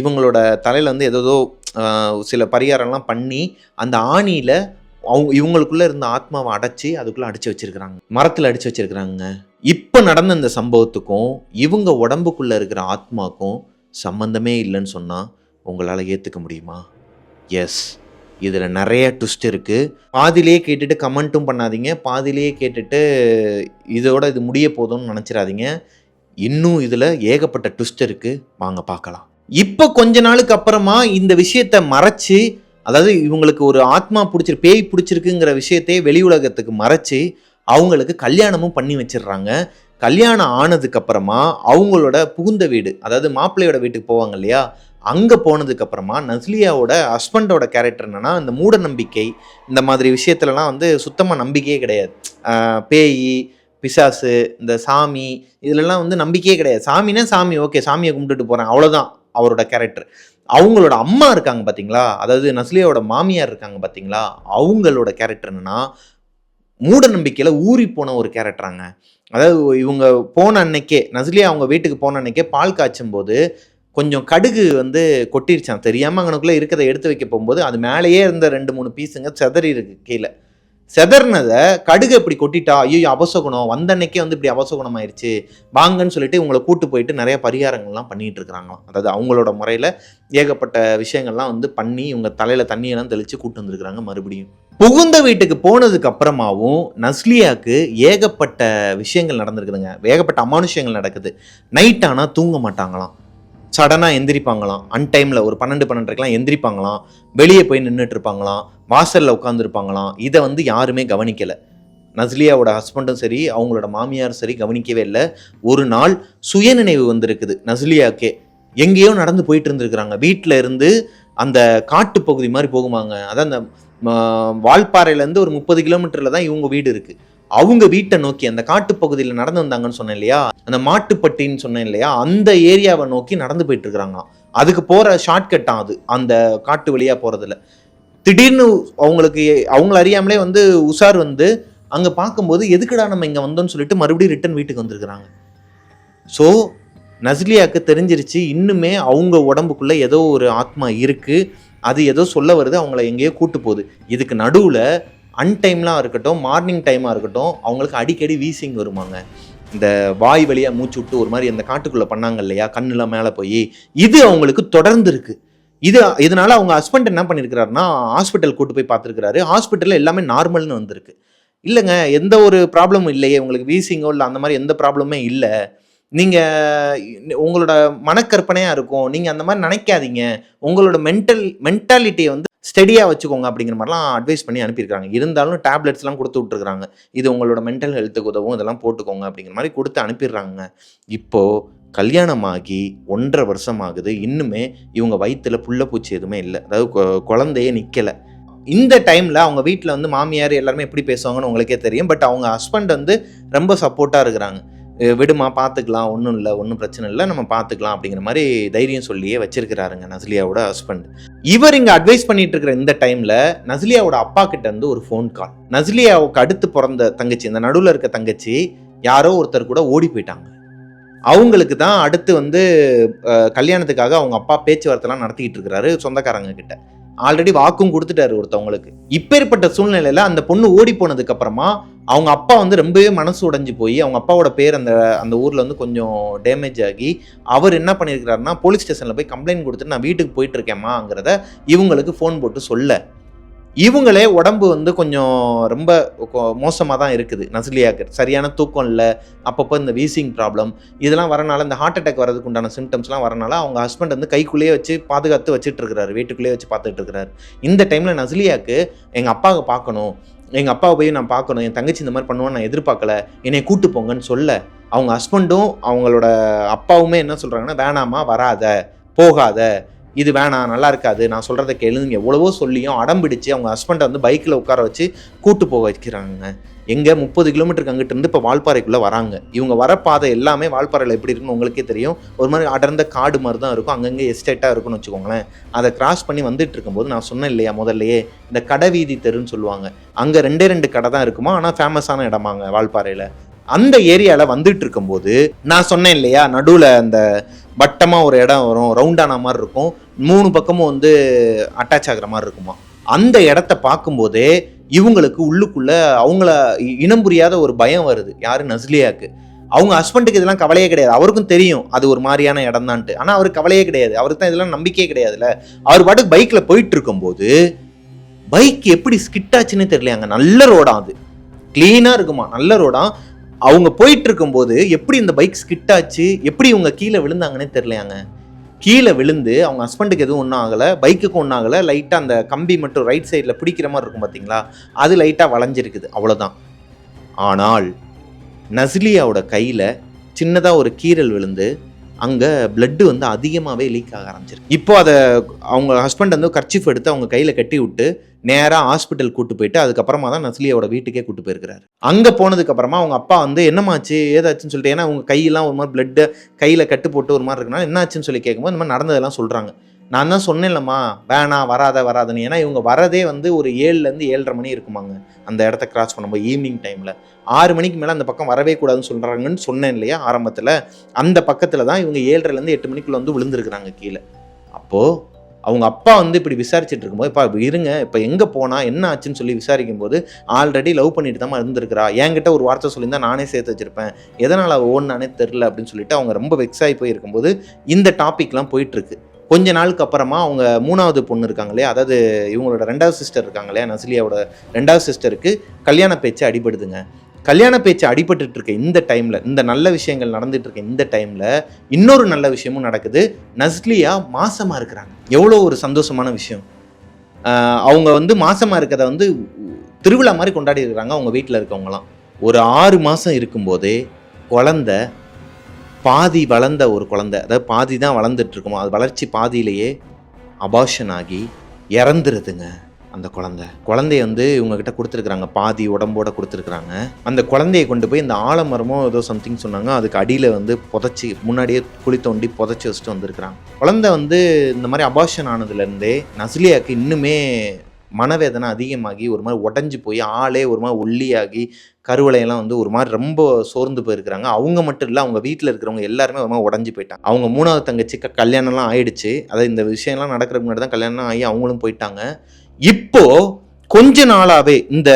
இவங்களோட தலையில் வந்து ஏதோ சில பரிகாரம்லாம் பண்ணி அந்த ஆணியில் இவங்களுக்குள்ளே இருந்த ஆத்மாவை அடைச்சி அதுக்குள்ளே அடித்து வச்சிருக்கிறாங்க, மரத்தில் அடித்து வச்சிருக்கிறாங்க. இப்போ நடந்த இந்த சம்பவத்துக்கும் இவங்க உடம்புக்குள்ளே இருக்கிற ஆத்மாக்கும் சம்பந்தமே இல்லைன்னு சொன்னால் உங்களால் ஏற்றுக்க முடியுமா? எஸ், இதில் நிறைய ட்விஸ்ட் இருக்குது. பாதிலேயே கேட்டுட்டு கமெண்ட்டும் பண்ணாதீங்க, பாதிலேயே கேட்டுட்டு இதோட இது முடிய போதும்னு நினச்சிடாதீங்க. இன்னும் இதில் ஏகப்பட்ட ட்விஸ்ட் இருக்குது, வாங்க பார்க்கலாம். இப்போ கொஞ்ச நாளுக்கு அப்புறமா இந்த விஷயத்தை மறைச்சி, அதாவது இவங்களுக்கு ஒரு ஆத்மா பேய் பிடிச்சிருக்குங்கிற விஷயத்தையே வெளி உலகத்துக்கு மறைச்சி அவங்களுக்கு கல்யாணமும் பண்ணி வச்சிடுறாங்க. கல்யாணம் ஆனதுக்கு அப்புறமா அவங்களோட புகுந்த வீடு, அதாவது மாப்பிள்ளையோட வீட்டுக்கு போவாங்க இல்லையா, அங்கே போனதுக்கப்புறமா நஸ்லியாவோட ஹஸ்பண்டோட கேரக்டர் என்னன்னா, இந்த மூட நம்பிக்கை இந்த மாதிரி விஷயத்துலலாம் வந்து சுத்தமாக நம்பிக்கையே கிடையாது. பேய், பிசாசு, இந்த சாமி இதுலலாம் வந்து நம்பிக்கையே கிடையாது. சாமினா சாமி, ஓகே சாமியை கும்பிட்டுட்டு போகிறேன், அவ்வளோதான் அவரோட கேரக்டர். அவங்களோட அம்மா இருக்காங்க பார்த்தீங்களா, அதாவது நஸ்லியாவோட மாமியார் இருக்காங்க பார்த்தீங்களா, அவங்களோட கேரக்டர் என்னன்னா மூட நம்பிக்கையில் ஊறி போன ஒரு கேரக்டராங்க. அதாவது இவங்க போன அன்னைக்கே, நஸ்லியா அவங்க வீட்டுக்கு போன அன்னைக்கே பால் காய்ச்சும் போது கொஞ்சம் கடுகு வந்து கொட்டிருச்சான். தெரியாமல் அங்கனுக்குள்ளே இருக்கிறத எடுத்து வைக்க போகும்போது அது மேலேயே இருந்த 2-3 பீஸுங்க செதறி இருக்கு கீழே. செதறினதை கடுகு இப்படி கொட்டிட்டா, ஐயோ அபசகுணம், வந்த அன்னைக்கே வந்து இப்படி அபசகுணம் ஆயிடுச்சு வாங்கன்னு சொல்லிட்டு இவங்களை கூட்டு போயிட்டு நிறைய பரிகாரங்கள்லாம் பண்ணிட்டு இருக்கிறாங்களாம். அதாவது அவங்களோட முறையில் ஏகப்பட்ட விஷயங்கள்லாம் வந்து பண்ணி இவங்க தலையில் தண்ணியெல்லாம் தெளித்து கூட்டு வந்துருக்குறாங்க. மறுபடியும் புகுந்த வீட்டுக்கு போனதுக்கு அப்புறமாவும் நஸ்லியாவுக்கு ஏகப்பட்ட விஷயங்கள் நடந்திருக்குதுங்க. ஏகப்பட்ட அமானுஷயங்கள் நடக்குது. நைட் ஆனால் தூங்க மாட்டாங்களாம், சடனாக எந்திரிப்பாங்களாம். அன்டைமில் ஒரு 12-12:30க்கெலாம் எந்திரிப்பாங்களாம். வெளியே போய் நின்றுட்டு இருப்பாங்களாம், வாசலில் உட்காந்துருப்பாங்களாம். இதை வந்து யாருமே கவனிக்கலை. நஸ்லியாவோட ஹஸ்பண்டும் சரி, அவங்களோட மாமியாரும் சரி கவனிக்கவே இல்லை. ஒரு நாள் சுயநினைவு வந்திருக்குது நஸ்லியாவுக்கே. எங்கேயோ நடந்து போயிட்டு இருந்திருக்கிறாங்க. வீட்டில் இருந்து அந்த காட்டு பகுதி மாதிரி போகுமாங்க. அதான் அந்த வால்பாறையிலேருந்து ஒரு 30 கிலோமீட்டரில் தான் இவங்க வீடு இருக்குது. அவங்க வீட்டை நோக்கி அந்த காட்டு பகுதியில் நடந்து வந்தாங்கன்னு சொன்னேன் இல்லையா, அந்த மாட்டுப்பட்டின்னு சொன்னேன் இல்லையா, அந்த ஏரியாவை நோக்கி நடந்து போயிட்டு இருக்கிறாங்களாம். அதுக்கு போகிற ஷார்ட்கட்டாக அது, அந்த காட்டு வழியாக போகிறதுல திடீர்னு அவங்களுக்கு அவங்கள அறியாமலே வந்து உஷார் வந்து அங்கே பார்க்கும்போது எதுக்குடா நம்ம இங்கே வந்தோம்னு சொல்லிட்டு மறுபடியும் ரிட்டன் வீட்டுக்கு வந்திருக்கிறாங்க. ஸோ நஸ்லியாவுக்கு தெரிஞ்சிருச்சு, இன்னுமே அவங்க உடம்புக்குள்ளே ஏதோ ஒரு ஆத்மா இருக்குது, அது ஏதோ சொல்ல வருது, அவங்கள எங்கேயோ கூட்டு போகுது. இதுக்கு நடுவில் அன்டைம்லாம் இருக்கட்டும், மார்னிங் டைமாக இருக்கட்டும், அவங்களுக்கு அடிக்கடி வீசிங் வருமாங்க. இந்த வாய் வழியாக மூச்சு விட்டு ஒரு மாதிரி அந்த காட்டுக்குள்ளே பண்ணாங்க இல்லையா, கண்ணுலாம் மேலே போய், இது அவங்களுக்கு தொடர்ந்து இருக்குது. இதனால அவங்க ஹஸ்பண்ட் என்ன பண்ணியிருக்கிறாருன்னா ஹாஸ்பிட்டல் கூட்டு போய் பார்த்துருக்கிறாரு. ஹாஸ்பிட்டலில் எல்லாமே நார்மல்னு வந்திருக்கு. இல்லைங்க, எந்த ஒரு ப்ராப்ளமும் இல்லையே, உங்களுக்கு வீசிங்கோ இல்லை அந்த மாதிரி எந்த ப்ராப்ளமே இல்லை, நீங்கள் உங்களோட மனக்கற்பனையாக இருக்கும், நீங்கள் அந்த மாதிரி நினைக்காதீங்க, உங்களோட மென்டாலிட்டியை வந்து ஸ்டெடியாக வச்சுக்கோங்க அப்படிங்கிற மாதிரிலாம் அட்வைஸ் பண்ணி அனுப்பியிருக்காங்க. இருந்தாலும் டேப்லெட்ஸ்லாம் கொடுத்து விட்டுருக்குறாங்க. இது உங்களோட மென்டல் ஹெல்த்துக்கு உதவும், இதெல்லாம் போட்டுக்கோங்க அப்படிங்கிற மாதிரி கொடுத்து அனுப்பிடுறாங்க. இப்போது கல்யாணமாகி 1.5 வருஷம் ஆகுது. இன்னுமே இவங்க வயிற்றுல புள்ள பூச்சி எதுவுமே இல்லை, அதாவது குழந்தையே நிற்கலை. இந்த டைமில் அவங்க வீட்டில் வந்து மாமியார் எல்லாருமே எப்படி பேசுவாங்கன்னு உங்களுக்கே தெரியும். பட் அவங்க ஹஸ்பண்ட் வந்து ரொம்ப சப்போர்ட்டாக இருக்கிறாங்க. விடுமா பார்த்துக்கலாம், ஒன்றும் இல்லை, ஒன்றும் பிரச்சனை இல்லை, நம்ம பார்த்துக்கலாம் அப்படிங்கிற மாதிரி தைரியம் சொல்லியே வச்சிருக்கிறாருங்க நஸ்லியாவோட ஹஸ்பண்ட். இவர் இங்கே அட்வைஸ் பண்ணிட்டு இருக்கிற இந்த டைமில் நஸ்லியாவோட அப்பா கிட்ட இருந்து ஒரு ஃபோன் கால். நஸ்லியாவுக்கு அடுத்து பிறந்த தங்கச்சி, இந்த நடுவில் இருக்க தங்கச்சி யாரோ ஒருத்தர் கூட ஓடி போயிட்டாங்க. அவங்களுக்கு தான் அடுத்து வந்து கல்யாணத்துக்காக அவங்க அப்பா பேச்சுவார்த்தைலாம் நடத்திக்கிட்டு இருக்கிறாரு சொந்தக்காரங்க கிட்ட. ஆல்ரெடி வாக்கும் கொடுத்துட்டாரு ஒருத்தவங்களுக்கு. இப்பேற்பட்ட சூழ்நிலையில அந்த பொண்ணு ஓடி போனதுக்கு அப்புறமா அவங்க அப்பா வந்து ரொம்பவே மனசு உடைஞ்சு போய், அவங்க அப்பாவோட பேர் அந்த ஊர்ல வந்து கொஞ்சம் டேமேஜ் ஆகி, அவர் என்ன பண்ணியிருக்கிறாருன்னா போலீஸ் ஸ்டேஷன்ல போய் கம்ப்ளைண்ட் கொடுத்துட்டு நான் வீட்டுக்கு போயிட்டு இருக்கேம்மாங்கிறத இவங்களுக்கு ஃபோன் போட்டு சொல்ல, இவங்களே உடம்பு வந்து கொஞ்சம் ரொம்ப மோசமாக தான் இருக்குது. நஸ்லியாவுக்கு சரியான தூக்கம் இல்லை, அப்பப்போ இந்த வீசிங் ப்ராப்ளம் இதெல்லாம் வரனால, இந்த ஹார்ட் அட்டாக் வரதுக்கு உண்டான சிம்டம்ஸ்லாம் வரனால அவங்க ஹஸ்பண்ட் வந்து கைக்குள்ளேயே வச்சு பாதுகாத்து வச்சுட்டு இருக்கிறாரு, வீட்டுக்குள்ளேயே வச்சு பார்த்துட்டு இருக்கிறாரு. இந்த டைமில் நஸ்லியாவுக்கு எங்கள் அப்பாவை பார்க்கணும், எங்கள் அப்பாவை போய் நான் பார்க்கணும், என் தங்கச்சி இந்த மாதிரி பண்ணுவான்னு நான் எதிர்பார்க்கல, என்னை கூட்டு போங்கன்னு சொல்ல, அவங்க ஹஸ்பண்டும் அவங்களோட அப்பாவுமே என்ன சொல்கிறாங்கன்னா, வேணாமா, வராத, போகாத, இது வேணாம், நல்லா இருக்காது, நான் சொல்கிறத கேளுங்க எவ்வளவோ சொல்லியும் அடம்பிடிச்சு அவங்க ஹஸ்பண்டை வந்து பைக்கில் உட்கார வச்சு கூட்டு போக வைக்கிறாங்க. எங்கே 30 கிலோமீட்டருக்கு அங்கிட்டு இருந்து இப்போ வால்பாறைக்குள்ளே வராங்க. இவங்க வர பாதை எல்லாமே வால்பாறையில் எப்படி இருக்குன்னு உங்களுக்கே தெரியும், ஒரு மாதிரி அடர்ந்த காடு மாதிரி தான் இருக்கும், அங்கங்கே எஸ்டேட்டாக இருக்குன்னு வச்சுக்கோங்களேன். அதை கிராஸ் பண்ணி வந்துட்டு இருக்கும்போது நான் சொன்னேன் இல்லையா முதல்லையே, இந்த கடை வீதி தெருன்னு சொல்லுவாங்க, அங்கே 2 கடை தான் இருக்குமா, ஆனால் ஃபேமஸான இடமாங்க வால்பாறையில். அந்த ஏரியாவில் வந்துட்டு இருக்கும்போது நான் சொன்னேன் இல்லையா, நடுவில் அந்த வட்டமாக ஒரு இடம் வரும், ரவுண்டான மாதிரி இருக்கும், 3 பக்கமும் வந்து அட்டாச் ஆகிற மாதிரி இருக்குமா. அந்த இடத்த பார்க்கும்போதே இவங்களுக்கு உள்ளுக்குள்ள அவங்கள இனம் புரியாத ஒரு பயம் வருது. யாரு, நஸ்லியாவுக்கு. அவங்க ஹஸ்பண்டுக்கு இதெல்லாம் கவலையே கிடையாது, அவருக்கும் தெரியும் அது ஒரு மாதிரியான இடம் தான்ட்டு, ஆனால் அவருக்கு கவலையே கிடையாது, அவருக்கு தான் இதெல்லாம் நம்பிக்கையே கிடையாதுல்ல. அவர் பாட்டுக்கு பைக்கில் போயிட்டு இருக்கும்போது பைக் எப்படி ஸ்கிட் ஆச்சுன்னு தெரியலையாங்க. நல்ல ரோடாம், அது கிளீனாக இருக்குமா, நல்ல ரோடாம். அவங்க போயிட்டு இருக்கும்போது எப்படி இந்த பைக் ஸ்கிட் ஆச்சு, எப்படி இவங்க கீழே விழுந்தாங்கன்னே தெரியலையாங்க. கீழே விழுந்து அவங்க ஹஸ்பண்டுக்கு எதுவும் ஒன்றும் ஆகலை, பைக்குக்கும் ஒன்றும் ஆகலை, லைட்டாக அந்த கம்பி மட்டும் ரைட் சைடில் பிடிக்கிற மாதிரி இருக்கும் பார்த்தீங்களா, அது லைட்டாக வளைஞ்சிருக்குது, அவ்வளோதான். ஆனால் நஸ்லியாவோட கையில் சின்னதாக ஒரு கீறல் விழுந்து அங்கே பிளட்டு வந்து அதிகமாகவே லீக் ஆக ஆரம்பிச்சிருக்கு. இப்போ அதை அவங்க ஹஸ்பண்ட் வந்து கர்ச்சீஃப் எடுத்து அவங்க கையில் கட்டி விட்டு நேராக ஹாஸ்பிட்டல் கூட்டு போயிட்டு அதுக்கப்புறமா தான் நஸ்லியாவோட வீட்டுக்கே கூட்டு போயிருக்கிறாரு. அங்கே போனதுக்கப்புறமா அவங்க அப்பா வந்து என்னமாச்சு ஏதாச்சுன்னு சொல்லிட்டு, ஏன்னா அவங்க கையெல்லாம் ஒரு மாதிரி பிளட்டு கையில் கட்டு போட்டு ஒரு மாதிரி இருக்குன்னா என்னாச்சுன்னு சொல்லி கேட்கும்போது இந்த மாதிரி நடந்ததெல்லாம் சொல்கிறாங்க. நான் தான் சொன்னேன்லம்மா வேணாம் வராதன்னு. ஏன்னா இவங்க வரதே வந்து ஒரு 7லேருந்து 7:30 மணி இருக்குமாங்க அந்த இடத்த கிராஸ் பண்ணும்போது ஈவினிங் டைமில் 6 மணிக்கு மேலே அந்த பக்கம் வரவே கூடாதுன்னு சொல்கிறாங்கன்னு சொன்னேன் இல்லையா ஆரம்பத்தில். அந்த பக்கத்தில் தான் இவங்க 7:30லேருந்து 8 மணிக்குள்ளே வந்து விழுந்துருக்குறாங்க கீழே. அப்போது அவங்க அப்பா வந்து இப்படி விசாரிச்சுட்டு இருக்கும்போது, இப்போ இருங்க இப்போ எங்கே போனால் என்ன ஆச்சுன்னு சொல்லி விசாரிக்கும் போது, ஆல்ரெடி லவ் பண்ணிட்டு தான் இருந்திருக்கிறா, என்கிட்ட ஒரு வார்த்தை சொல்லியிருந்தா நானே சேர்த்து வச்சிருப்பேன், எதனால் அவள் ஓடுனானே தெரில அப்படின்னு சொல்லிட்டு அவங்க ரொம்ப வெக்ஸாகி போய் இருக்கும்போது இந்த டாபிக்லாம் போயிட்டுருக்கு. கொஞ்ச நாளுக்கு அப்புறமா அவங்க 3வது பொண்ணு இருக்காங்க இல்லையா, அதாவது இவங்களோட 2வது சிஸ்டர் இருக்காங்க இல்லையா, நஸ்லியாவோட 2வது சிஸ்டருக்கு கல்யாண பேச்சு அடிபடுதுங்க. கல்யாண பேச்சு அடிபட்டு இருக்க இந்த டைமில், இந்த நல்ல விஷயங்கள் நடந்துட்டு இருக்க இந்த டைமில் இன்னொரு நல்ல விஷயமும் நடக்குது. நஸ்லியா மாசமாக இருக்கிறாங்க. எவ்வளோ ஒரு சந்தோஷமான விஷயம். அவங்க வந்து மாசமாக இருக்கிறத வந்து திருவிழா மாதிரி கொண்டாடி இருக்கிறாங்க அவங்க வீட்டில் இருக்கவங்களாம். ஒரு 6 மாதம் இருக்கும்போதே குழந்தை பாதி வளர்ந்த ஒரு குழந்தை, அதாவது பாதி தான் வளர்ந்துட்டு இருக்குமோ, அது வளர்ச்சி பாதியிலேயே அபார்ஷன் ஆகி இறந்துருதுங்க. அந்த குழந்தைய வந்து இவங்ககிட்ட கொடுத்துருக்குறாங்க, பாதி உடம்போட கொடுத்துருக்குறாங்க. அந்த குழந்தையை கொண்டு போய் இந்த ஆலமரமோ ஏதோ சம்திங் சொன்னாங்க, அதுக்கு அடியில் வந்து புதைச்சி முன்னாடியே குழி தோண்டி புதைச்சி வச்சுட்டு வந்திருக்கிறாங்க. குழந்தை வந்து இந்த மாதிரி அபார்ஷன் ஆனதுலேருந்தே நஸ்லியாவுக்கு இன்னுமே மனவேதனை அதிகமாகி ஒரு மாதிரி உடஞ்சி போய் ஆளே ஒரு மாதிரி ஒல்லியாகி கருவளையெல்லாம் வந்து ஒரு மாதிரி ரொம்ப சோர்ந்து போயிருக்கிறாங்க. அவங்க மட்டும் இல்லை, அவங்க வீட்டில் இருக்கிறவங்க எல்லாருமே ஒரு மாதிரி உடஞ்சி போயிட்டாங்க. அவங்க 3வது தங்கச்சிக்கு கல்யாணம்லாம் ஆயிடுச்சு. அதாவது இந்த விஷயம்லாம் நடக்கிறதுக்கு முன்னாடி தான் கல்யாணம் ஆகி அவங்களும் போயிட்டாங்க. இப்போ கொஞ்ச நாளாவே இந்த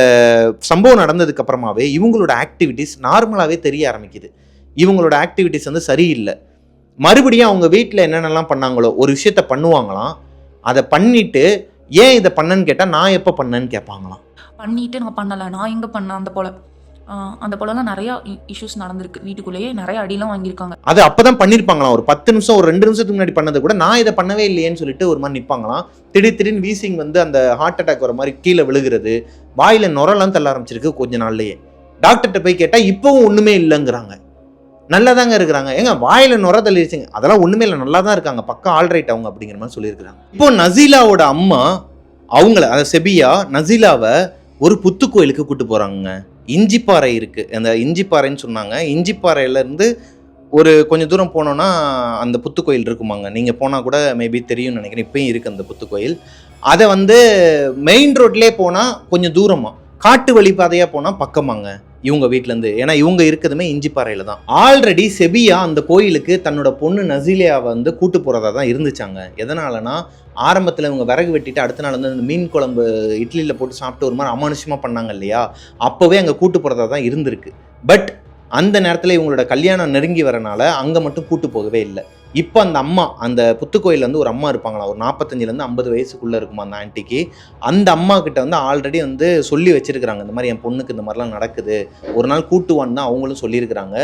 சம்பவம் நடந்ததுக்கு அப்புறமாவே இவங்களோட ஆக்டிவிட்டிஸ் நார்மலாகவே தெரிய ஆரம்பிக்குது. இவங்களோட ஆக்டிவிட்டிஸ் வந்து சரியில்லை. மறுபடியும் அவங்க வீட்டில் என்னென்னலாம் பண்ணாங்களோ ஒரு விஷயத்த பண்ணுவாங்களாம், அதை பண்ணிட்டு ஏன் இதை பண்ணேன்னு கேட்டால் நான் எப்போ பண்ணேன்னு கேட்பாங்களாம். பண்ணிட்டு நான் பண்ணலை, நான் எங்கே பண்ணேன், அந்த போலலாம் நிறையா இஷ்யூஸ் நடந்திருக்கு. வீட்டுக்குள்ளேயே நிறைய அடியெல்லாம் வாங்கியிருக்காங்க. அது அப்பதான் பண்ணிருப்பாங்களாம். ஒரு 10 நிமிஷம் ஒரு 2 நிமிஷத்துக்கு முன்னாடி பண்ணது கூட நான் இதை பண்ணவே இல்லையேன்னு சொல்லிட்டு ஒரு மாதிரி நிற்பாங்களாம். திடீர்னு வீசிங் வந்து அந்த ஹார்ட் அட்டாக் வர மாதிரி கீழே விழுகிறது, வாயில நுரெல்லாம் தள்ள ஆரம்பிச்சிருக்கு கொஞ்ச நாள்லயே. டாக்டர்கிட்ட போய் கேட்டா இப்பவும் ஒண்ணுமே இல்லைங்கிறாங்க. நல்லா தாங்க இருக்கிறாங்க. ஏங்க வாயில நுர தள்ளிடுச்சுங்க, அதெல்லாம் ஒண்ணுமே இல்லை, நல்லா தான் இருக்காங்க, பக்கம் ஆல்ரைட் அவங்க அப்படிங்கிற மாதிரி சொல்லியிருக்கிறாங்க. இப்போ நசீலாவோட அம்மா அவங்கள, அதாவது செபியா நசீலாவை ஒரு புத்து கோயிலுக்கு கூட்டு போறாங்க. இஞ்சிப்பாறை இருக்கு, அந்த இஞ்சிப்பாறைன்னு சொன்னாங்க. இஞ்சிப்பாறையிலேருந்து ஒரு கொஞ்சம் தூரம் போனோன்னா அந்த புத்து கோயில் இருக்குமாங்க. நீங்கள் போனால் கூட மேபி தெரியும்னு நினைக்கிறேன், இப்பயும் இருக்குது அந்த புத்து கோயில். அதை வந்து மெயின் ரோட்லேயே போனால் கொஞ்சம் தூரமாக, காட்டு வழிபாதையாக போனால் பக்கமாங்க இவங்க வீட்டிலேருந்து. ஏன்னா இவங்க இருக்கிறதுமே இஞ்சிப்பாறையில் தான். ஆல்ரெடி செபியா அந்த கோயிலுக்கு தன்னோட பொண்ணு நசீலியாவை வந்து கூட்டு போகிறதா தான் இருந்துச்சாங்க. எதனாலனா ஆரம்பத்தில் இவங்க விறகு வெட்டிட்டு அடுத்த நாள் வந்து அந்த மீன் குழம்பு இட்லியில் போட்டு சாப்பிட்டு ஒரு மாதிரி அமானுஷமாக பண்ணாங்க இல்லையா, அப்போவே அங்கே கூட்டு போகிறதா தான் இருந்திருக்கு. பட் அந்த நேரத்தில் இவங்களோட கல்யாணம் நெருங்கி வரனால அங்கே மட்டும் கூட்டு போகவே இல்லை. இப்போ அந்த அம்மா, அந்த புத்துக்கோயில் வந்து ஒரு அம்மா இருப்பாங்களா, ஒரு 45லேருந்து 50 வயசுக்குள்ளே இருக்குமா அந்த ஆன்ட்டிக்கு. அந்த அம்மா கிட்ட வந்து ஆல்ரெடி வந்து சொல்லி வச்சிருக்கிறாங்க, இந்த மாதிரி என் பொண்ணுக்கு இந்த மாதிரிலாம் நடக்குது, ஒரு நாள் கூட்டுவான்னு தான் அவங்களும் சொல்லியிருக்கிறாங்க.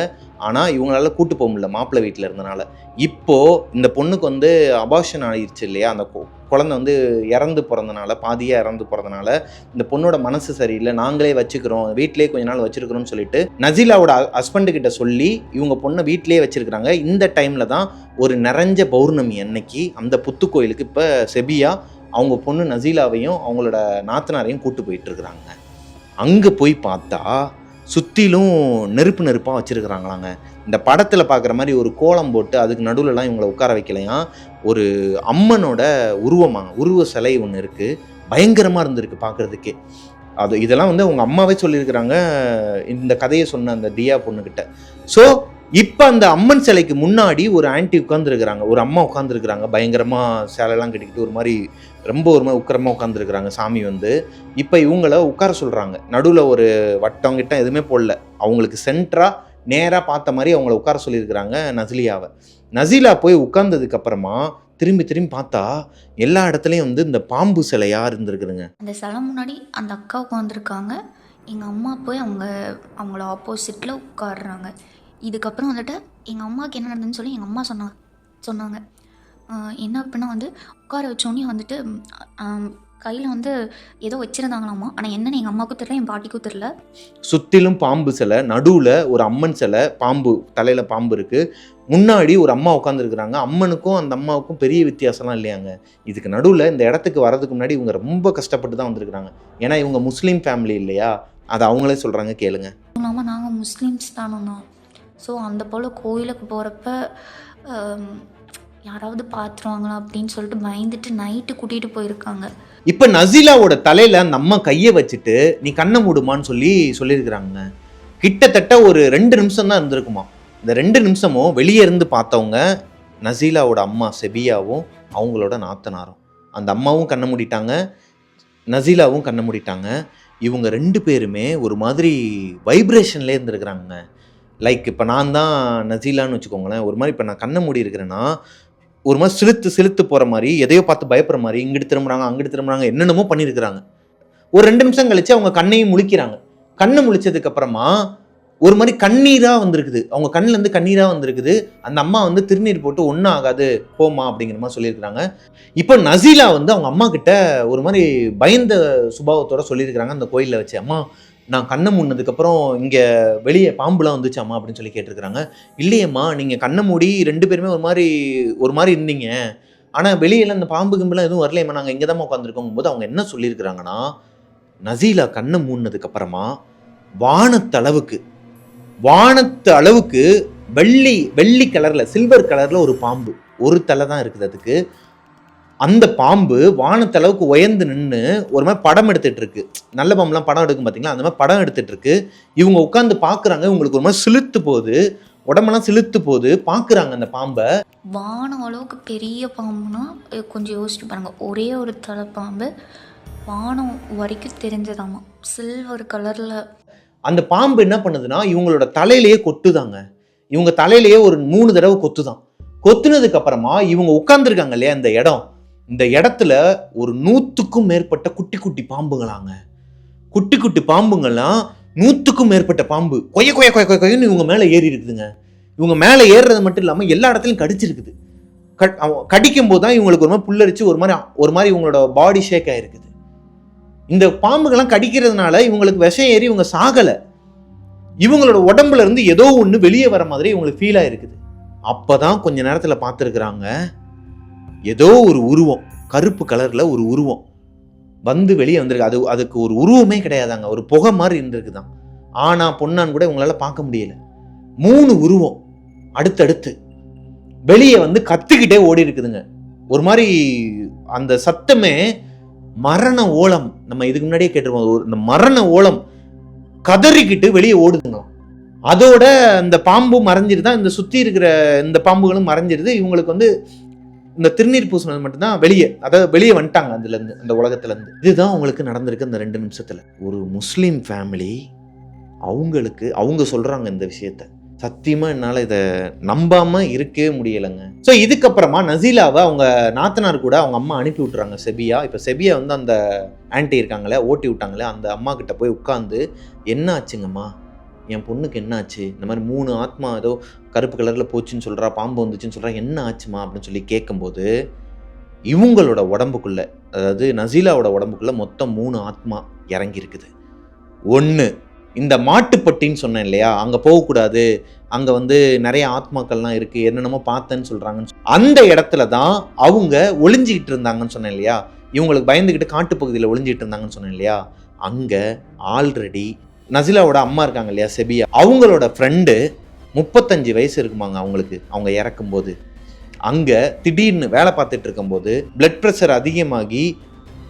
ஆனால் இவங்களால கூட்டு போக முடியல மாப்பிள்ளை வீட்டில் இருந்தனால. இப்போது இந்த பொண்ணுக்கு வந்து அபார்ஷன் ஆகிடுச்சு இல்லையா, அந்த குழந்தை வந்து இறந்து பிறந்தனால, பாதியாக இறந்து பிறந்தனால இந்த பொண்ணோட மனசு சரியில்லை, நாங்களே வச்சுக்கிறோம், வீட்டிலே கொஞ்ச நாள் வச்சுருக்கிறோம்னு சொல்லிட்டு நசீலாவோட ஹஸ்பண்டு கிட்ட சொல்லி இவங்க பொண்ணை வீட்டிலே வச்சுருக்கிறாங்க. இந்த டைமில் தான் ஒரு நிறைஞ்ச பௌர்ணமி அன்னைக்கு அந்த புத்து கோயிலுக்கு இப்போ செபியா அவங்க பொண்ணு நசீலாவையும் அவங்களோட நாத்தனாரையும் கூட்டு போயிட்டு இருக்கிறாங்க. அங்கே போய் பார்த்தா சுற்றிலும் நெருப்பாக வச்சுருக்கிறாங்களாங்க. இந்த படத்தில் பார்க்குற மாதிரி ஒரு கோலம் போட்டு அதுக்கு நடுவில்லாம் இவங்களை உட்கார வைக்கலையாம். ஒரு அம்மனோட உருவ சிலை ஒன்று இருக்குது, பயங்கரமாக இருந்திருக்கு பார்க்குறதுக்கே. இதெல்லாம் வந்து அவங்க அம்மாவே சொல்லியிருக்கிறாங்க இந்த கதையை சொன்ன அந்த தியா பொண்ணுக்கிட்ட. ஸோ இப்போ அந்த அம்மன் சிலைக்கு முன்னாடி ஒரு ஆன்ட்டி உட்காந்துருக்குறாங்க, ஒரு அம்மா உட்காந்துருக்குறாங்க, பயங்கரமாக சேலையெல்லாம் கட்டிக்கிட்டு ஒரு மாதிரி உக்கரமாக உட்காந்துருக்குறாங்க சாமி வந்து. இப்போ இவங்கள உட்கார சொல்கிறாங்க, நடுவில் ஒரு வட்டம் கிட்ட எதுவுமே போடல, அவங்களுக்கு சென்டராக நேராக பார்த்த மாதிரி அவங்கள உட்கார சொல்லியிருக்கிறாங்க நசீலாவை. நசீலா போய் உட்கார்ந்ததுக்கு அப்புறமா திரும்பி பார்த்தா எல்லா இடத்துலையும் வந்து இந்த பாம்பு சிலையாக இருந்திருக்குதுங்க. அந்த சிலை முன்னாடி அந்த அக்கா உட்காந்துருக்காங்க, எங்கள் அம்மா போய் அவங்கள ஆப்போசிட்டில் உட்காடுறாங்க. இதுக்கப்புறம் வந்துட்டு எங்கள் அம்மாவுக்கு என்ன நடந்ததுன்னு சொல்லி எங்கள் அம்மா சொன்னாங்க. என்ன அப்படின்னா வந்து உட்கார வச்சோடனே வந்துட்டு கையில் வந்து ஏதோ வச்சுருந்தாங்களாமா. ஆனால் என்னன்னு எங்கள் அம்மாவுக்கும் தெரியல, என் பாட்டிக்கும் தெரியல. சுற்றிலும் பாம்பு சிலை, நடுவில் ஒரு அம்மன் சிலை, பாம்பு தலையில் பாம்பு இருக்குது, முன்னாடி ஒரு அம்மா உட்காந்துருக்குறாங்க. அம்மனுக்கும் அந்த அம்மாவுக்கும் பெரிய வித்தியாசம்லாம் இல்லையாங்க. இதுக்கு நடுவில் இந்த இடத்துக்கு வரதுக்கு முன்னாடி இவங்க ரொம்ப கஷ்டப்பட்டு தான் வந்திருக்கிறாங்க. ஏன்னா இவங்க முஸ்லீம் ஃபேமிலி இல்லையா, அதை அவங்களே சொல்கிறாங்க, கேளுங்க. இல்லாமல் நாங்கள் முஸ்லீம்ஸ் தானோண்ணா. ஸோ அந்த போல் கோயிலுக்கு போகிறப்ப யாராவது பார்த்துருவாங்களா அப்படின்னு சொல்லிட்டு பயந்துட்டு நைட்டு கூட்டிகிட்டு போயிருக்காங்க. இப்போ நசீலாவோட தலையில் அந்த அம்மா கையை வச்சுட்டு நீ கண்ணை மூடுமான்னு சொல்லியிருக்கிறாங்க. கிட்டத்தட்ட ஒரு 2 நிமிஷம் தான் இருந்திருக்குமா. இந்த 2 நிமிஷமும் வெளியே இருந்து பார்த்தவங்க நசீலாவோட அம்மா செபியாவும் அவங்களோட நாத்தனாரும். அந்த அம்மாவும் கண்ணை மூடிட்டாங்க, நசீலாவும் கண்ணை மூடிட்டாங்க. இவங்க 2 பேருமே ஒரு மாதிரி வைப்ரேஷன்லேயே இருந்திருக்கிறாங்க. லைக் இப்போ நான் தான் நசீலான்னு வச்சுக்கோங்களேன். ஒரு மாதிரி இப்போ நான் கண்ணை மூடி இருக்கிறேன்னா ஒரு மாதிரி சிலுத்து போகிற மாதிரி, எதையோ பார்த்து பயப்படுற மாதிரி, இங்கிட்டு திரும்புறாங்க அங்கிட்டு திரும்புறாங்க, என்னென்னமோ பண்ணியிருக்கிறாங்க. ஒரு 2 நிமிஷம் கழிச்சு அவங்க கண்ணையும் முழிக்கிறாங்க. கண்ணை முழிச்சதுக்கு அப்புறமா ஒரு மாதிரி கண்ணீராக வந்திருக்குது, அவங்க கண்ணிலேருந்து கண்ணீராக வந்திருக்குது. அந்த அம்மா வந்து திருநீர் போட்டு ஒன்றும் ஆகாது போமா அப்படிங்கிற மாதிரி சொல்லியிருக்கிறாங்க. இப்போ நசீலா வந்து அவங்க அம்மா கிட்ட ஒரு மாதிரி பயந்த சுபாவத்தோட சொல்லியிருக்கிறாங்க அந்த கோயிலில் வச்சு. அம்மா நான் கண்ணை மூடினதுக்கப்புறம் இங்கே வெளியே பாம்புலாம் வந்துச்சாம்மா அப்படின்னு சொல்லி கேட்டிருக்கிறாங்க. இல்லையம்மா, நீங்கள் கண்ணை மூடி 2 பேருமே ஒரு மாதிரி இருந்தீங்க, ஆனால் வெளியெல்லாம் இந்த பாம்பு கிம்பெல்லாம் எதுவும் வரலையம்மா, நாங்கள் இங்கே தான் உட்காந்துருக்கோம் போது அவங்க என்ன சொல்லியிருக்கிறாங்கன்னா, நசீலா கண்ணை மூடினதுக்கப்புறமா வானத்து அளவுக்கு வெள்ளி கலரில் சில்வர் கலரில் ஒரு பாம்பு, ஒரு தலை தான் இருக்குது அதுக்கு. அந்த பாம்பு வானத்தளவுக்கு உயர்ந்து நின்று ஒரு மாதிரி படம் எடுத்துட்டு இருக்கு. நல்ல பாம்புலாம் படம் எடுக்கும் பார்த்தீங்களா, அந்த மாதிரி படம் எடுத்துட்டு இருக்கு. இவங்க உட்காந்து பார்க்குறாங்க. இவங்களுக்கு ஒரு மாதிரி சிலுத்து போகுது, உடம்பெல்லாம் சிலுத்து போகுது. பார்க்குறாங்க அந்த பாம்பை. வானம் அளவுக்கு பெரிய பாம்புனா கொஞ்சம் யோசிச்சு பாருங்க. ஒரே ஒரு தலை பாம்பு வானம் வரைக்கும் தெரிஞ்சதாமா, சில்வர் கலரில். அந்த பாம்பு என்ன பண்ணுதுன்னா இவங்களோட தலையிலேயே கொட்டுதாங்க. இவங்க தலையிலேயே ஒரு 3 தடவை கொத்துதான். கொத்துனதுக்கு அப்புறமா இவங்க உட்காந்துருக்காங்க இல்லையா இந்த இடத்துல ஒரு 100க்கும் மேற்பட்ட குட்டி குட்டி பாம்புங்களாங்க. குட்டி பாம்புங்கள்லாம் 100க்கும் மேற்பட்ட பாம்பு கொய்யன்னு இவங்க மேலே ஏறி இருக்குதுங்க. இவங்க மேலே ஏறுறது மட்டும் இல்லாமல் எல்லா இடத்துலையும் கடிச்சிருக்குது. கடிக்கும் போது தான் இவங்களுக்கு ஒரு மாதிரி புல்லரிச்சு ஒரு மாதிரி இவங்களோட பாடி ஷேக் ஆகிருக்குது. இந்த பாம்புகள்லாம் கடிக்கிறதுனால இவங்களுக்கு விஷம் ஏறி இவங்க சாகலை. இவங்களோட உடம்புல இருந்து ஏதோ ஒன்று வெளியே வர மாதிரி இவங்களுக்கு ஃபீல் ஆகிருக்குது. அப்போதான் கொஞ்ச நேரத்தில் பார்த்துருக்குறாங்க, ஏதோ ஒரு உருவம், கருப்பு கலரில் ஒரு உருவம் வந்து வெளியே வந்திருக்கு. அதுக்கு ஒரு உருவமே கிடையாதாங்க, ஒரு புகை மாதிரி இருந்திருக்குதான். ஆனால் பொண்ணான்னு கூட இவங்களால பார்க்க முடியல. 3 உருவம் அடுத்தடுத்து வெளியே வந்து கத்திக்கிட்டே ஓடி இருக்குதுங்க. ஒரு மாதிரி அந்த சத்தமே மரண ஓலம். நம்ம இதுக்கு முன்னாடியே கேட்டிருக்கோம், இந்த மரண ஓலம் கதறிக்கிட்டு வெளியே ஓடுதுங்களாம். அதோட அந்த பாம்பு மறைஞ்சிருதான், இந்த சுற்றி இருக்கிற இந்த பாம்புகளும் மறைஞ்சிருது. இவங்களுக்கு வந்து இந்த திருநீர் பூசினது மட்டும்தான் வெளியே வந்துட்டாங்க அதுலேருந்து, அந்த உலகத்துலேருந்து. இதுதான் அவங்களுக்கு நடந்திருக்கு அந்த 2 நிமிஷத்தில். ஒரு முஸ்லீம் ஃபேமிலி அவங்க சொல்கிறாங்க இந்த விஷயத்த. சத்தியமாக என்னால் இதை நம்பாமல் இருக்கவே முடியலைங்க. ஸோ இதுக்கப்புறமா நசீலாவை அவங்க நாத்தனார் கூட அவங்க அம்மா அனுப்பி விட்டுறாங்க செபியா. இப்போ செபியா வந்து அந்த ஆன்ட்டி இருக்காங்களே, ஓட்டி விட்டாங்களே, அந்த அம்மா கிட்ட போய் உட்காந்து, என்ன ஆச்சுங்கம்மா, என் பொண்ணுக்கு என்ன ஆச்சு, இந்த மாதிரி 3 ஆத்மா ஏதோ கருப்பு கலரில் போச்சுன்னு சொல்கிறா, பாம்பு வந்துச்சுன்னு சொல்கிறா, என்ன ஆச்சுமா அப்படின்னு சொல்லி கேட்கும்போது இவங்களோட உடம்புக்குள்ளே, அதாவது நசீலாவோட உடம்புக்குள்ளே மொத்தம் 3 ஆத்மா இறங்கியிருக்குது. 1 இந்த மாட்டுப்பட்டின்னு சொன்னேன் இல்லையா, அங்கே போகக்கூடாது, அங்கே வந்து நிறைய ஆத்மாக்கள்லாம் இருக்குது, என்னென்னமோ பார்த்தேன்னு சொல்கிறாங்கன்னு அந்த இடத்துல தான் அவங்க ஒளிஞ்சிக்கிட்டு இருந்தாங்கன்னு சொன்னேன் இல்லையா. இவங்களுக்கு பயந்துக்கிட்டு காட்டுப்பகுதியில் ஒளிஞ்சிக்கிட்டு இருந்தாங்கன்னு சொன்னேன் இல்லையா. அங்கே ஆல்ரெடி நசீலாவோட அம்மா இருக்காங்க இல்லையா, செபியா, அவங்களோட ஃப்ரெண்டு 35 வயசு இருக்குமாங்க அவங்களுக்கு. அவங்க இறக்கும்போது அங்கே திடீர்னு வேலை பார்த்துட்டு இருக்கும்போது பிளட் ப்ரெஷர் அதிகமாகி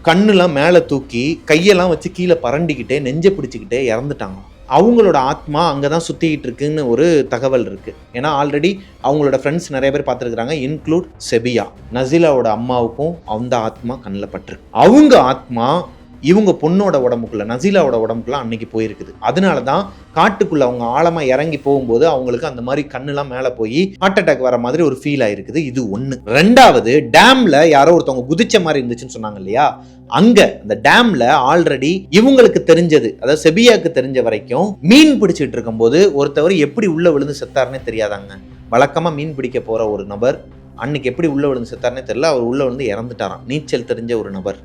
கண்ணுலாம் மேலே தூக்கி கையெல்லாம் வச்சு கீழே பரண்டிக்கிட்டே நெஞ்சை பிடிச்சிக்கிட்டே இறந்துட்டாங்க. அவங்களோட ஆத்மா அங்கே தான் சுற்றிக்கிட்டு இருக்குன்னு ஒரு தகவல் இருக்குது. ஏன்னா ஆல்ரெடி அவங்களோட ஃப்ரெண்ட்ஸ் நிறைய பேர் பார்த்துருக்குறாங்க, இன்க்ளூட் செபியா. நசீலாவோட அம்மாவுக்கும் அந்த ஆத்மா கண்ணில் பட்டிருக்கு. அவங்க ஆத்மா இவங்க பொண்ணோட உடம்புக்குள்ள, நசீலாவோட உடம்புக்குள்ள அன்னைக்கு போயிருக்குது. அதனால தான் காட்டுக்குள்ள அவங்க ஆழமாக இறங்கி போகும்போது அவங்களுக்கு அந்த மாதிரி கண்ணுலாம் மேலே போய் ஹார்ட் அட்டாக் வர மாதிரி ஒரு ஃபீல் ஆயிருக்குது. இது 1. 2வது, டேம்ல யாரோ ஒருத்தவங்க குதிச்ச மாதிரி இருந்துச்சுன்னு சொன்னாங்க இல்லையா. அங்க அந்த டேம்ல ஆல்ரெடி இவங்களுக்கு தெரிஞ்சது, அதாவது செபியாக்கு தெரிஞ்ச வரைக்கும் மீன் பிடிச்சிட்டு இருக்கும்போது ஒருத்தவர் எப்படி உள்ள விழுந்து செத்தாருன்னே தெரியாதாங்க. வழக்கமா மீன் பிடிக்க போற ஒரு நபர் அன்னைக்கு எப்படி உள்ள விழுந்து செத்தாருன்னே தெரியல. அவர் உள்ள விழுந்து இறந்துட்டாராம். நீச்சல் தெரிஞ்ச ஒரு நபர்.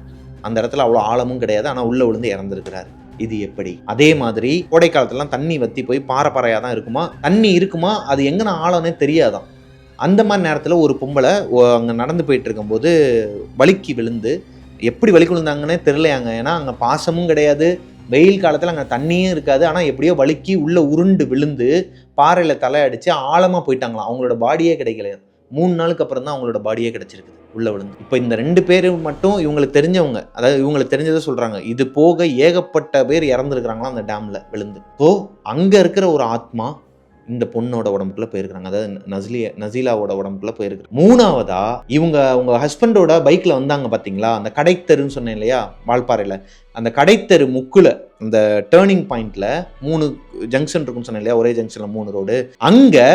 அந்த இடத்துல அவ்வளோ ஆழமும் கிடையாது, ஆனால் உள்ளே விழுந்து இறந்துருக்கிறாரு. இது எப்படி? அதே மாதிரி கோடை காலத்துலலாம் தண்ணி வற்றி போய் பாறை பாறையாக தான் இருக்குமா, தண்ணி இருக்குமா, அது எங்கே ஆழம்னே தெரியாதான். அந்த மாதிரி நேரத்தில் ஒரு பொம்பளை அங்கே நடந்து போயிட்டு இருக்கும்போது வலிக்கு விழுந்து, எப்படி வலிக்கு விழுந்தாங்கன்னே தெரிலையாங்க. ஏன்னா அங்கே பாசமும் கிடையாது, வெயில் காலத்தில் அங்கே தண்ணியும் இருக்காது, ஆனால் எப்படியோ வலிக்கு உள்ளே உருண்டு விழுந்து பாறையில் தலை அடித்து ஆழமாக போயிட்டாங்களாம். அவங்களோட பாடியே கிடைக்கல. 3 நாளுக்கு அப்புறம் தான் அவங்களோட பாடியே கிடைச்சிருக்குது உள்ளே விழுந்து. இப்போ இந்த 2 பேர் மட்டும் இவங்களுக்கு தெரிஞ்சவங்க, அதாவது இவங்களுக்கு தெரிஞ்சதை சொல்கிறாங்க. இது போக ஏகப்பட்ட பேர் இறந்துருக்குறாங்களாம் அந்த டேமில் விழுந்து. ஸோ அங்கே இருக்கிற ஒரு ஆத்மா இந்த பொண்ணோட உடம்புக்குள்ளே போயிருக்கிறாங்க, அதாவது நசீலாவோட உடம்புக்குள்ளே போயிருக்காங்க. 3ஆவதா அவங்க ஹஸ்பண்டோட பைக்கில் வந்தாங்க பார்த்தீங்களா, அந்த கடைத்தெருன்னு சொன்னேன் இல்லையா வால்பாறையில், அந்த கடைத்தெரு முக்குல அந்த டேர்னிங் பாயிண்ட்ல 3 ஜங்ஷன் இருக்குன்னு சொன்னேன் இல்லையா, ஒரே ஜங்ஷன்ல 3 ரோடு, அங்கே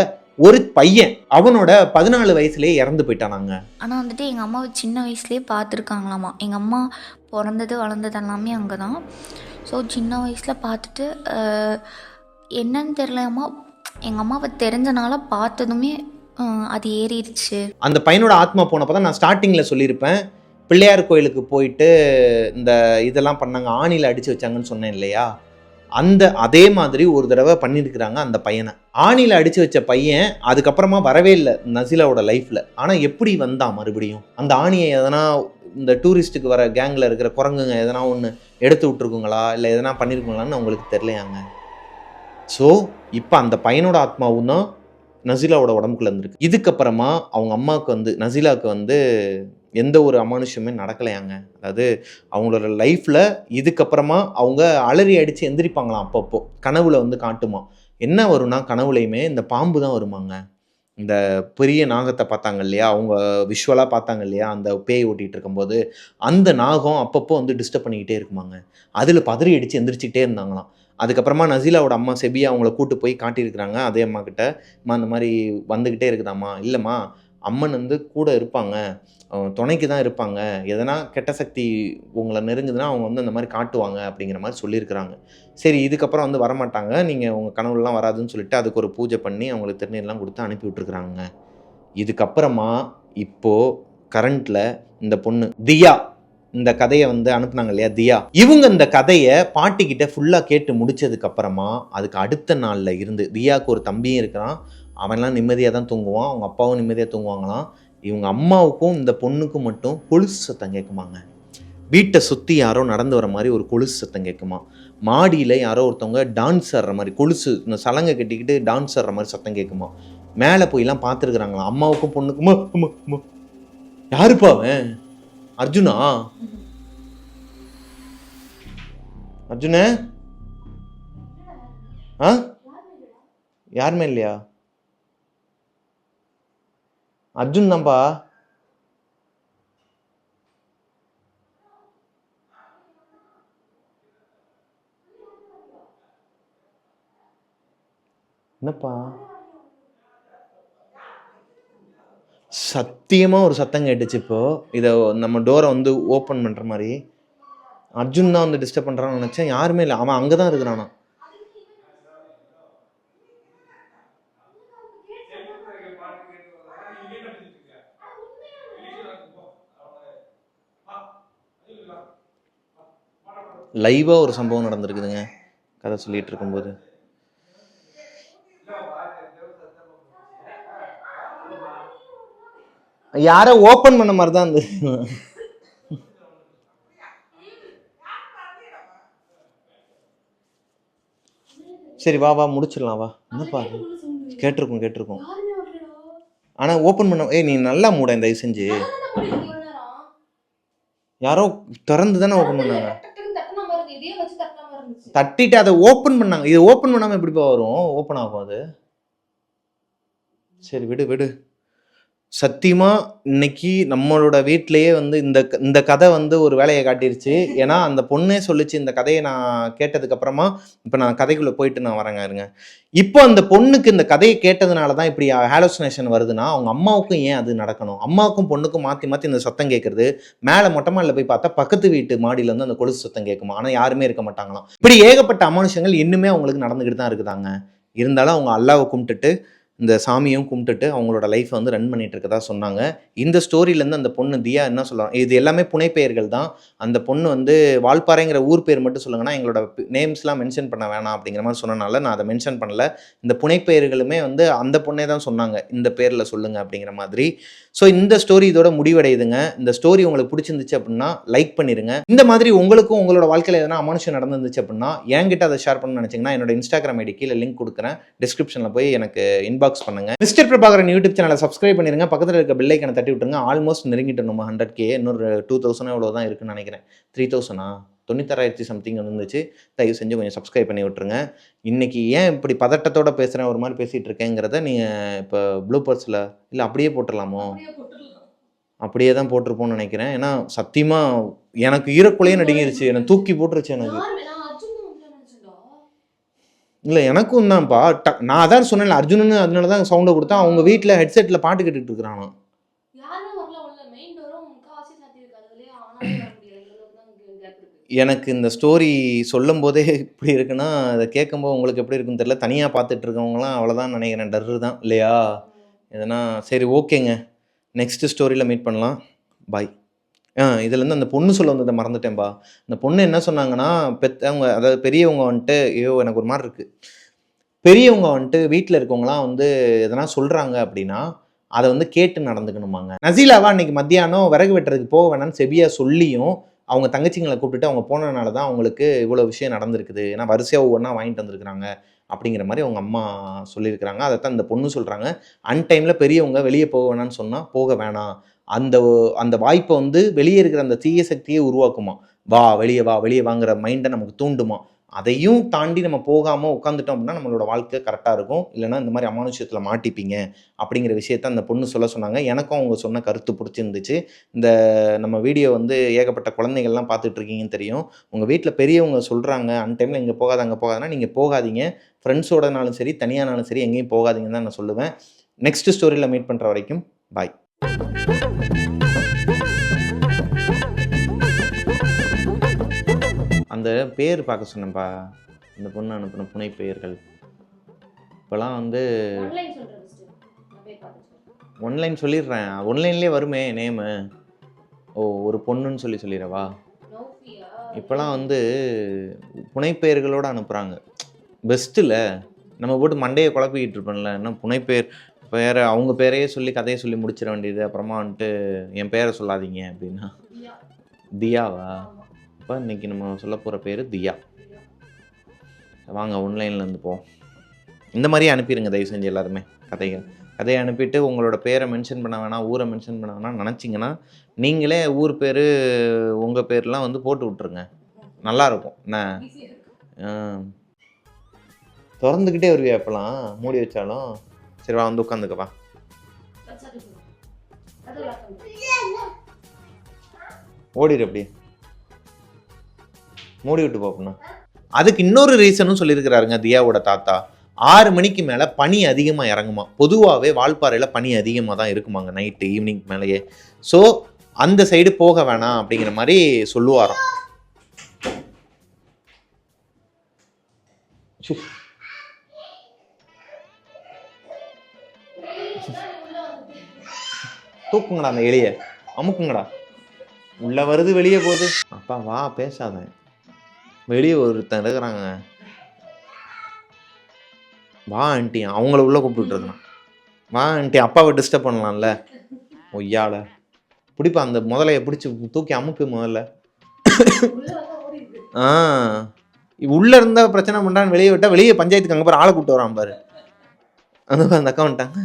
ஒரு பையன் அவனோட 14 வயசுலேயே இறந்து போயிட்டானாங்க. ஆனால் வந்துட்டு எங்கள் அம்மாவை சின்ன வயசுலேயே பார்த்துருக்காங்களாமா. எங்கள் அம்மா பிறந்தது வளர்ந்தது எல்லாமே அங்கே தான். ஸோ சின்ன வயசில் பார்த்துட்டு என்னன்னு தெரியலம்மா, எங்கள் அம்மாவை தெரிஞ்சனால பார்த்ததுமே அது ஏறிடுச்சு. அந்த பையனோட ஆத்மா போனப்போ தான் நான் ஸ்டார்டிங்கில் சொல்லியிருப்பேன், பிள்ளையார் கோயிலுக்கு போயிட்டு இந்த இதெல்லாம் பண்ணாங்க, ஆணியில் அடித்து வச்சாங்கன்னு சொன்னேன் இல்லையா, அதே மாதிரி ஒரு தடவை பண்ணியிருக்கிறாங்க அந்த பையனை. ஆணியில் அடித்து வச்ச பையன் அதுக்கப்புறமா வரவே இல்லை நசீலாவோட லைஃப்பில். ஆனால் எப்படி வந்தான் மறுபடியும்? அந்த ஆணியை எதனா இந்த டூரிஸ்ட்டுக்கு வர கேங்கில் இருக்கிற குரங்குங்க எதனா ஒன்று எடுத்து விட்ருக்குங்களா, இல்லை எதனா பண்ணியிருக்குங்களான்னு அவங்களுக்கு தெரியலையாங்க. ஸோ இப்போ அந்த பையனோட ஆத்மாவும் தான் நசீலாவோட உடம்புக்குள்ள இருந்திருக்கு. இதுக்கப்புறமா அவங்க அம்மாவுக்கு நசீலாவுக்கு எந்த ஒரு அமானுஷமே நடக்கலையாங்க. அதாவது அவங்களோட லைஃப்பில் இதுக்கப்புறமா அவங்க அலறி அடித்து எந்திரிப்பாங்களாம். அப்பப்போ கனவுல காட்டுமா. என்ன வரும்னா, கனவுலையுமே இந்த பாம்பு தான் வருமாங்க. இந்த பெரிய நாகத்தை பார்த்தாங்க இல்லையா, அவங்க விஷுவலாக பார்த்தாங்க இல்லையா, அந்த பேய் ஓட்டிகிட்டு இருக்கும்போது அந்த நாகம் அப்பப்போ டிஸ்டர்ப் பண்ணிக்கிட்டே இருக்குமாங்க. அதில் பதறி அடித்து எந்திரிச்சிக்கிட்டே இருந்தாங்களாம். அதுக்கப்புறமா நசீலாவோட அம்மா செபியா அவங்கள கூட்டு போய் காட்டியிருக்கிறாங்க அதே அம்மா கிட்ட. அம்மா இந்த மாதிரி வந்துக்கிட்டே இருக்குதாம்மா. இல்லைம்மா, அம்மன் கூட இருப்பாங்க, துணைக்கு தான் இருப்பாங்க, எதனா கெட்ட சக்தி உங்களை நெருங்குதுன்னா அவங்க அந்த மாதிரி காட்டுவாங்க அப்படிங்கிற மாதிரி சொல்லியிருக்கிறாங்க. சரி, இதுக்கப்புறம் வரமாட்டாங்க, நீங்கள் உங்கள் கனவுலாம் வராதுன்னு சொல்லிட்டு அதுக்கு ஒரு பூஜை பண்ணி அவங்களுக்கு திருநீர்லாம் கொடுத்து அனுப்பி விட்டுருக்குறாங்க. இதுக்கப்புறமா இப்போது கரண்ட்டில் இந்த பொண்ணு தியா இந்த கதையை அனுப்புனாங்க இல்லையா, தியா, இவங்க இந்த கதையை பாட்டிக்கிட்ட ஃபுல்லாக கேட்டு முடிச்சதுக்கப்புறமா அதுக்கு அடுத்த நாளில் இருந்து தியாவுக்கு ஒரு தம்பியும் இருக்கிறான், அவன்லாம் நிம்மதியாக தான் தூங்குவான், அவங்க அப்பாவும் நிம்மதியாக தூங்குவாங்களாம். இவங்க அம்மாவுக்கும் இந்த பொண்ணுக்கும் மட்டும் கொலுசு சத்தம் கேட்குமாங்க. வீட்டை சுற்றி யாரோ நடந்து வர மாதிரி ஒரு கொலுசு சத்தம் கேட்குமா. மாடியில் யாரோ ஒருத்தவங்க டான்ஸ் ஆடுற மாதிரி, கொலுசு இந்த சலங்கை கட்டிக்கிட்டு டான்ஸ் ஆடுற மாதிரி சத்தம் கேட்குமா. மேலே போயெல்லாம் பார்த்துருக்குறாங்களாம் அம்மாவுக்கும் பொண்ணுக்குமா. யாருப்பா அவன்? அர்ஜுனா? அர்ஜுன? யாருமே இல்லையா? அர்ஜுன் தான்ப்பா. என்னப்பா? சத்தியமா ஒரு சத்தம் கேட்டுச்சு. இப்போ இதை நம்ம டோரை ஓப்பன் பண்ற மாதிரி அர்ஜுன் தான் டிஸ்டர்ப் பண்றான்னு நினைச்சேன். யாருமே இல்லை, அவன் அங்கதான் இருக்கிறானா. லைவா ஒரு சம்பவம் நடந்திருக்குதுங்க கதை சொல்லிட்டு இருக்கும்போது. யாரோ ஓப்பன் பண்ண மாதிரி தான் இருந்தது. சரி வா முடிச்சிடலாம் வா. என்னப்பா கேட்டிருக்கோம் ஆனா ஓப்பன் பண்ண நீ நல்லா மூட தயவு செஞ்சு. யாரோ திறந்து தானே ஓப்பன் பண்ணாங்க. தட்டிட்டு அதை ஓப்பன் பண்ணாங்க. இது ஓப்பன் பண்ணாம எப்படிப்பா வரும்? ஓப்பன் ஆகும் அது. சரி விடு. சத்தியமா இன்னைக்கு நம்மளோட வீட்டிலேயே இந்த கதை ஒரு வேலையை காட்டிருச்சு. ஏன்னா அந்த பொண்ணே சொல்லிச்சு இந்த கதையை நான் கேட்டதுக்கு அப்புறமா. இப்போ நான் கதைக்குள்ள போயிட்டு நான் வரேங்க இருங்க. இப்போ அந்த பொண்ணுக்கு இந்த கதையை கேட்டதுனால தான் இப்படி ஹாலுசினேஷன் வருதுன்னா அவங்க அம்மாவுக்கும் ஏன் அது நடக்கணும்? அம்மாவுக்கும் பொண்ணுக்கும் மாற்றி இந்த சத்தம் கேட்கறது. மேலே மொட்டை மாடியில் போய் பார்த்தா பக்கத்து வீட்டு மாடியில அந்த கொலுசு சத்தம் கேட்குமா. ஆனால் யாருமே இருக்க மாட்டாங்களாம். இப்படி ஏகப்பட்ட அமானுஷங்கள் இன்னுமே அவங்களுக்கு நடந்துக்கிட்டு தான் இருக்குதாங்க. இருந்தாலும் அவங்க அல்லாவை கும்பிட்டுட்டு இந்த சாமியும் கும்பிட்டுட்டு அவங்களோட லைஃப்பை வந்து ரன் பண்ணிட்டு இருக்கதா சொன்னாங்க. இந்த ஸ்டோரியிலேருந்து அந்த பொண்ணு தியா என்ன சொல்கிறாங்க, இது எல்லாமே புனைப்பெயர்கள் தான். அந்த பொண்ணு வந்து வால்பாறைங்கிற ஊர் பேர் மட்டும் சொல்லுங்கன்னா எங்களோட நேம்ஸ்லாம் மென்ஷன் பண்ண வேணாம் அப்படிங்கிற மாதிரி சொன்னனால நான் அதை மென்ஷன் பண்ணல. இந்த புனைப்பெயர்களுமே வந்து அந்த பொண்ணே தான் சொன்னாங்க, இந்த பேரில் சொல்லுங்க அப்படிங்கிற மாதிரி. ஸோ இந்த ஸ்டோரி இதோட முடிவடையுதுங்க. இந்த ஸ்டோரி உங்களுக்கு பிடிச்சிருந்துச்சு அப்படின்னா லைக் பண்ணிடுங்க. இந்த மாதிரி உங்களுக்கும் உங்களோட வாழ்க்கையில் எதனா அமானுஷம் நடந்துருந்துச்சு அப்படின்னா என்கிட்ட அதை ஷேர் பண்ணணும்னு நினச்சிங்கன்னா என்னோட இன்ஸ்டாகிராம் ஐடி கீழே லிங்க் கொடுக்குறேன், டிஸ்கிரிப்ஷனில் போய் எனக்கு இன்பாக்ஸ் பண்ணுங்க. மிஸ்டர் பிரபாகரன் யூடியூப் சேனலை சப்ஸ்கிரைப் பண்ணிருங்க, பக்கத்தில் இருக்க பெல் ஐக்கனை தட்டி விட்டுருங்க. ஆல்மோஸ்ட் நெருங்கிட்டு நம்ம 100K, இன்னொரு 2000 எவ்வளோ தான் இருக்குன்னு நினைக்கிறேன். 3000 96,000 சம்திங் வந்துச்சு. தயவு செஞ்சு கொஞ்சம் சப்ஸ்கிரைப் பண்ணி விட்டுருங்க. இன்றைக்கி ஏன் இப்படி பதட்டத்தோடு பேசுகிறேன், ஒரு மாதிரி பேசிகிட்டு இருக்கேங்கிறத நீங்கள் இப்போ ப்ளூபர்ஸில் இல்லை அப்படியே போட்டுடலாமோ? அப்படியே தான் போட்டிருப்போம்னு நினைக்கிறேன். ஏன்னா சத்தியமாக எனக்கு ஈரக்குலையே நடுங்கிருச்சு, என்னை தூக்கி போட்டுருச்சு எனக்கு. இல்லை எனக்கும் தான்ப்பா, நான் அதான் சொன்னேன்ல அர்ஜுனன்னு, அதனால தான் சவுண்டை கொடுத்தா. அவங்க வீட்டில் ஹெட்செட்டில் பாட்டு கேட்டுட்டு இருக்கிறானோ. எனக்கு இந்த ஸ்டோரி சொல்லும் போதே இப்படி இருக்குன்னா அதை கேட்கும்போது உங்களுக்கு எப்படி இருக்குன்னு தெரியல. தனியாக பார்த்துட்டு இருக்கவங்களாம் அவ்வளோதான் நினைக்கிறேன், டர்ரு தான் இல்லையா எதனா. சரி ஓகேங்க, நெக்ஸ்ட் ஸ்டோரியில் மீட் பண்ணலாம். பாய். இதுலேருந்து அந்த பொண்ணு சொல்ல வந்ததை மறந்துட்டேன்பா. அந்த பொண்ணு என்ன சொன்னாங்கன்னா, பெற்றவங்க அதாவது பெரியவங்க வந்துட்டு, ஐயோ எனக்கு ஒரு மாதிரி இருக்குது, பெரியவங்க வந்துட்டு வீட்டில் இருக்கவங்களாம் வந்து எதனா சொல்கிறாங்க அப்படின்னா அதை வந்து கேட்டு நடந்துக்கணுமாங்க. நசீலாவா அன்றைக்கி மத்தியானம் விறகு வெட்டுறதுக்கு போக வேணான்னு செபியா சொல்லியும் அவங்க தங்கச்சிங்களை கூப்பிட்டுட்டு அவங்க போனதுனால தான் அவங்களுக்கு இவ்வளோ விஷயம் நடந்திருக்குது. ஏன்னா வரிசையாக ஒவ்வொன்றா வாங்கிட்டு வந்திருக்கிறாங்க அப்படிங்கிற மாதிரி அவங்க அம்மா சொல்லியிருக்கிறாங்க. அதைத்தான் இந்த பொண்ணு சொல்கிறாங்க. அன்டைமில் பெரியவங்க வெளியே போக வேணான்னு சொன்னால் போக வேணாம், அந்த அந்த வாய்ப்பை வந்து வெளியே இருக்கிற அந்த தீய சக்தியை உருவாக்குமா. வா வெளியே வாங்குற மைண்டை நமக்கு தூண்டுமா. அதையும் தாண்டி நம்ம போகாமல் உட்காந்துட்டோம் அப்படின்னா நம்மளோட வாழ்க்கை கரெக்டாக இருக்கும். இல்லைனா இந்த மாதிரி அமானுஷத்தில் மாட்டிப்பீங்க அப்படிங்கிற விஷயத்த அந்த பொண்ணு சொல்ல சொன்னாங்க. எனக்கும் அவங்க சொன்ன கருத்து பிடிச்சிருந்துச்சு. இந்த நம்ம வீடியோ வந்து ஏகப்பட்ட குழந்தைகள்லாம் பார்த்துட்ருக்கீங்கன்னு தெரியும். உங்கள் வீட்டில் பெரியவங்க சொல்கிறாங்க அன்டைமில் இங்கே போகாத அங்கே போகாதுன்னா நீங்கள் போகாதீங்க. ஃப்ரெண்ட்ஸோடனாலும் சரி தனியானாலும் சரி எங்கேயும் போகாதீங்கன்னு தான் நான் சொல்லுவேன். நெக்ஸ்ட் ஸ்டோரியில் மீட் பண்ணுற வரைக்கும் பாய். அந்த பேர் பார்க்க சொன்னேன்ப்பா, இந்த பொண்ணு அனுப்பின புனை பெயர்கள். இப்போலாம் வந்து ஒன்லைன் சொல்லிடுறேன், ஒன்லைன்லேயே வருமே நேமு. ஓ ஒரு பொண்ணுன்னு சொல்லிடுறவா. இப்போலாம் வந்து புனைப்பெயர்களோடு அனுப்புகிறாங்க. பெஸ்ட்டில் நம்ம போட்டு மண்டையை குழப்பிக்கிட்டு இருப்பேன்ல. என்ன புனைப்பெயர் பேரை அவங்க பேரையே சொல்லி கதையை சொல்லி முடிச்சிட வேண்டியது. அப்புறமா வந்துட்டு என் பேரை சொல்லாதீங்க அப்படின்னா. தியாவா? இப்போ இன்றைக்கி நம்ம சொல்ல போகிற பேர் தியா. வாங்க ஆன்லைன்லேருந்து போவோம். இந்த மாதிரியே அனுப்பிடுங்க தயவு செஞ்சு எல்லாருமே. கதையை அனுப்பிட்டு உங்களோட பேரை மென்ஷன் பண்ண வேணாம், ஊரை மென்ஷன் பண்ண வேணாம் நினச்சிங்கன்னா நீங்களே ஊர் பேர் உங்கள் பேர்லாம் வந்து போட்டு விட்ருங்க, நல்லாயிருக்கும். என்ன திறந்துக்கிட்டே வருவியா இப்போலாம் மூடி வச்சாலும்? சரி வா வந்து உட்காந்துக்கப்பா. ஓடிடு அப்படியே மூடி விட்டு போப்பண்ணா. அதுக்கு இன்னொரு ரீசனும் சொல்லியிருக்கிறாருங்க தியாவோட தாத்தா. 6 மணிக்கு மேலே பனி அதிகமாக இறங்குமா. பொதுவாகவே வால்பாறையில் பனி அதிகமாக தான் இருக்குமாங்க நைட்டு ஈவினிங் மேலேயே. ஸோ அந்த சைடு போக வேணாம் அப்படிங்கிற மாதிரி சொல்லுவாராம். தூக்குங்கடா அந்த எலிய, அமுக்குங்கடா. உள்ள வருது வெளியே போகுது. அப்பா வா பேசாத, வெளியே ஒருத்தன் இருக்கிறாங்க. வா ஆண்டி, அவங்கள உள்ள கூப்பிட்டுருந்தான். வா ஆண்டி, அப்பாவை டிஸ்டர்ப் பண்ணலாம்ல. ஒய்யால பிடிப்பா அந்த முதலையை பிடிச்சி தூக்கி அமுப்பு முதல்ல. உள்ள இருந்தா பிரச்சனை பண்றான்னு வெளியே விட்டா வெளியே பஞ்சாயத்துக்கு அங்கே பாரு ஆளை கூப்பிட்டு வரான் பாரு. அந்த அக்கா வந்துட்டாங்க.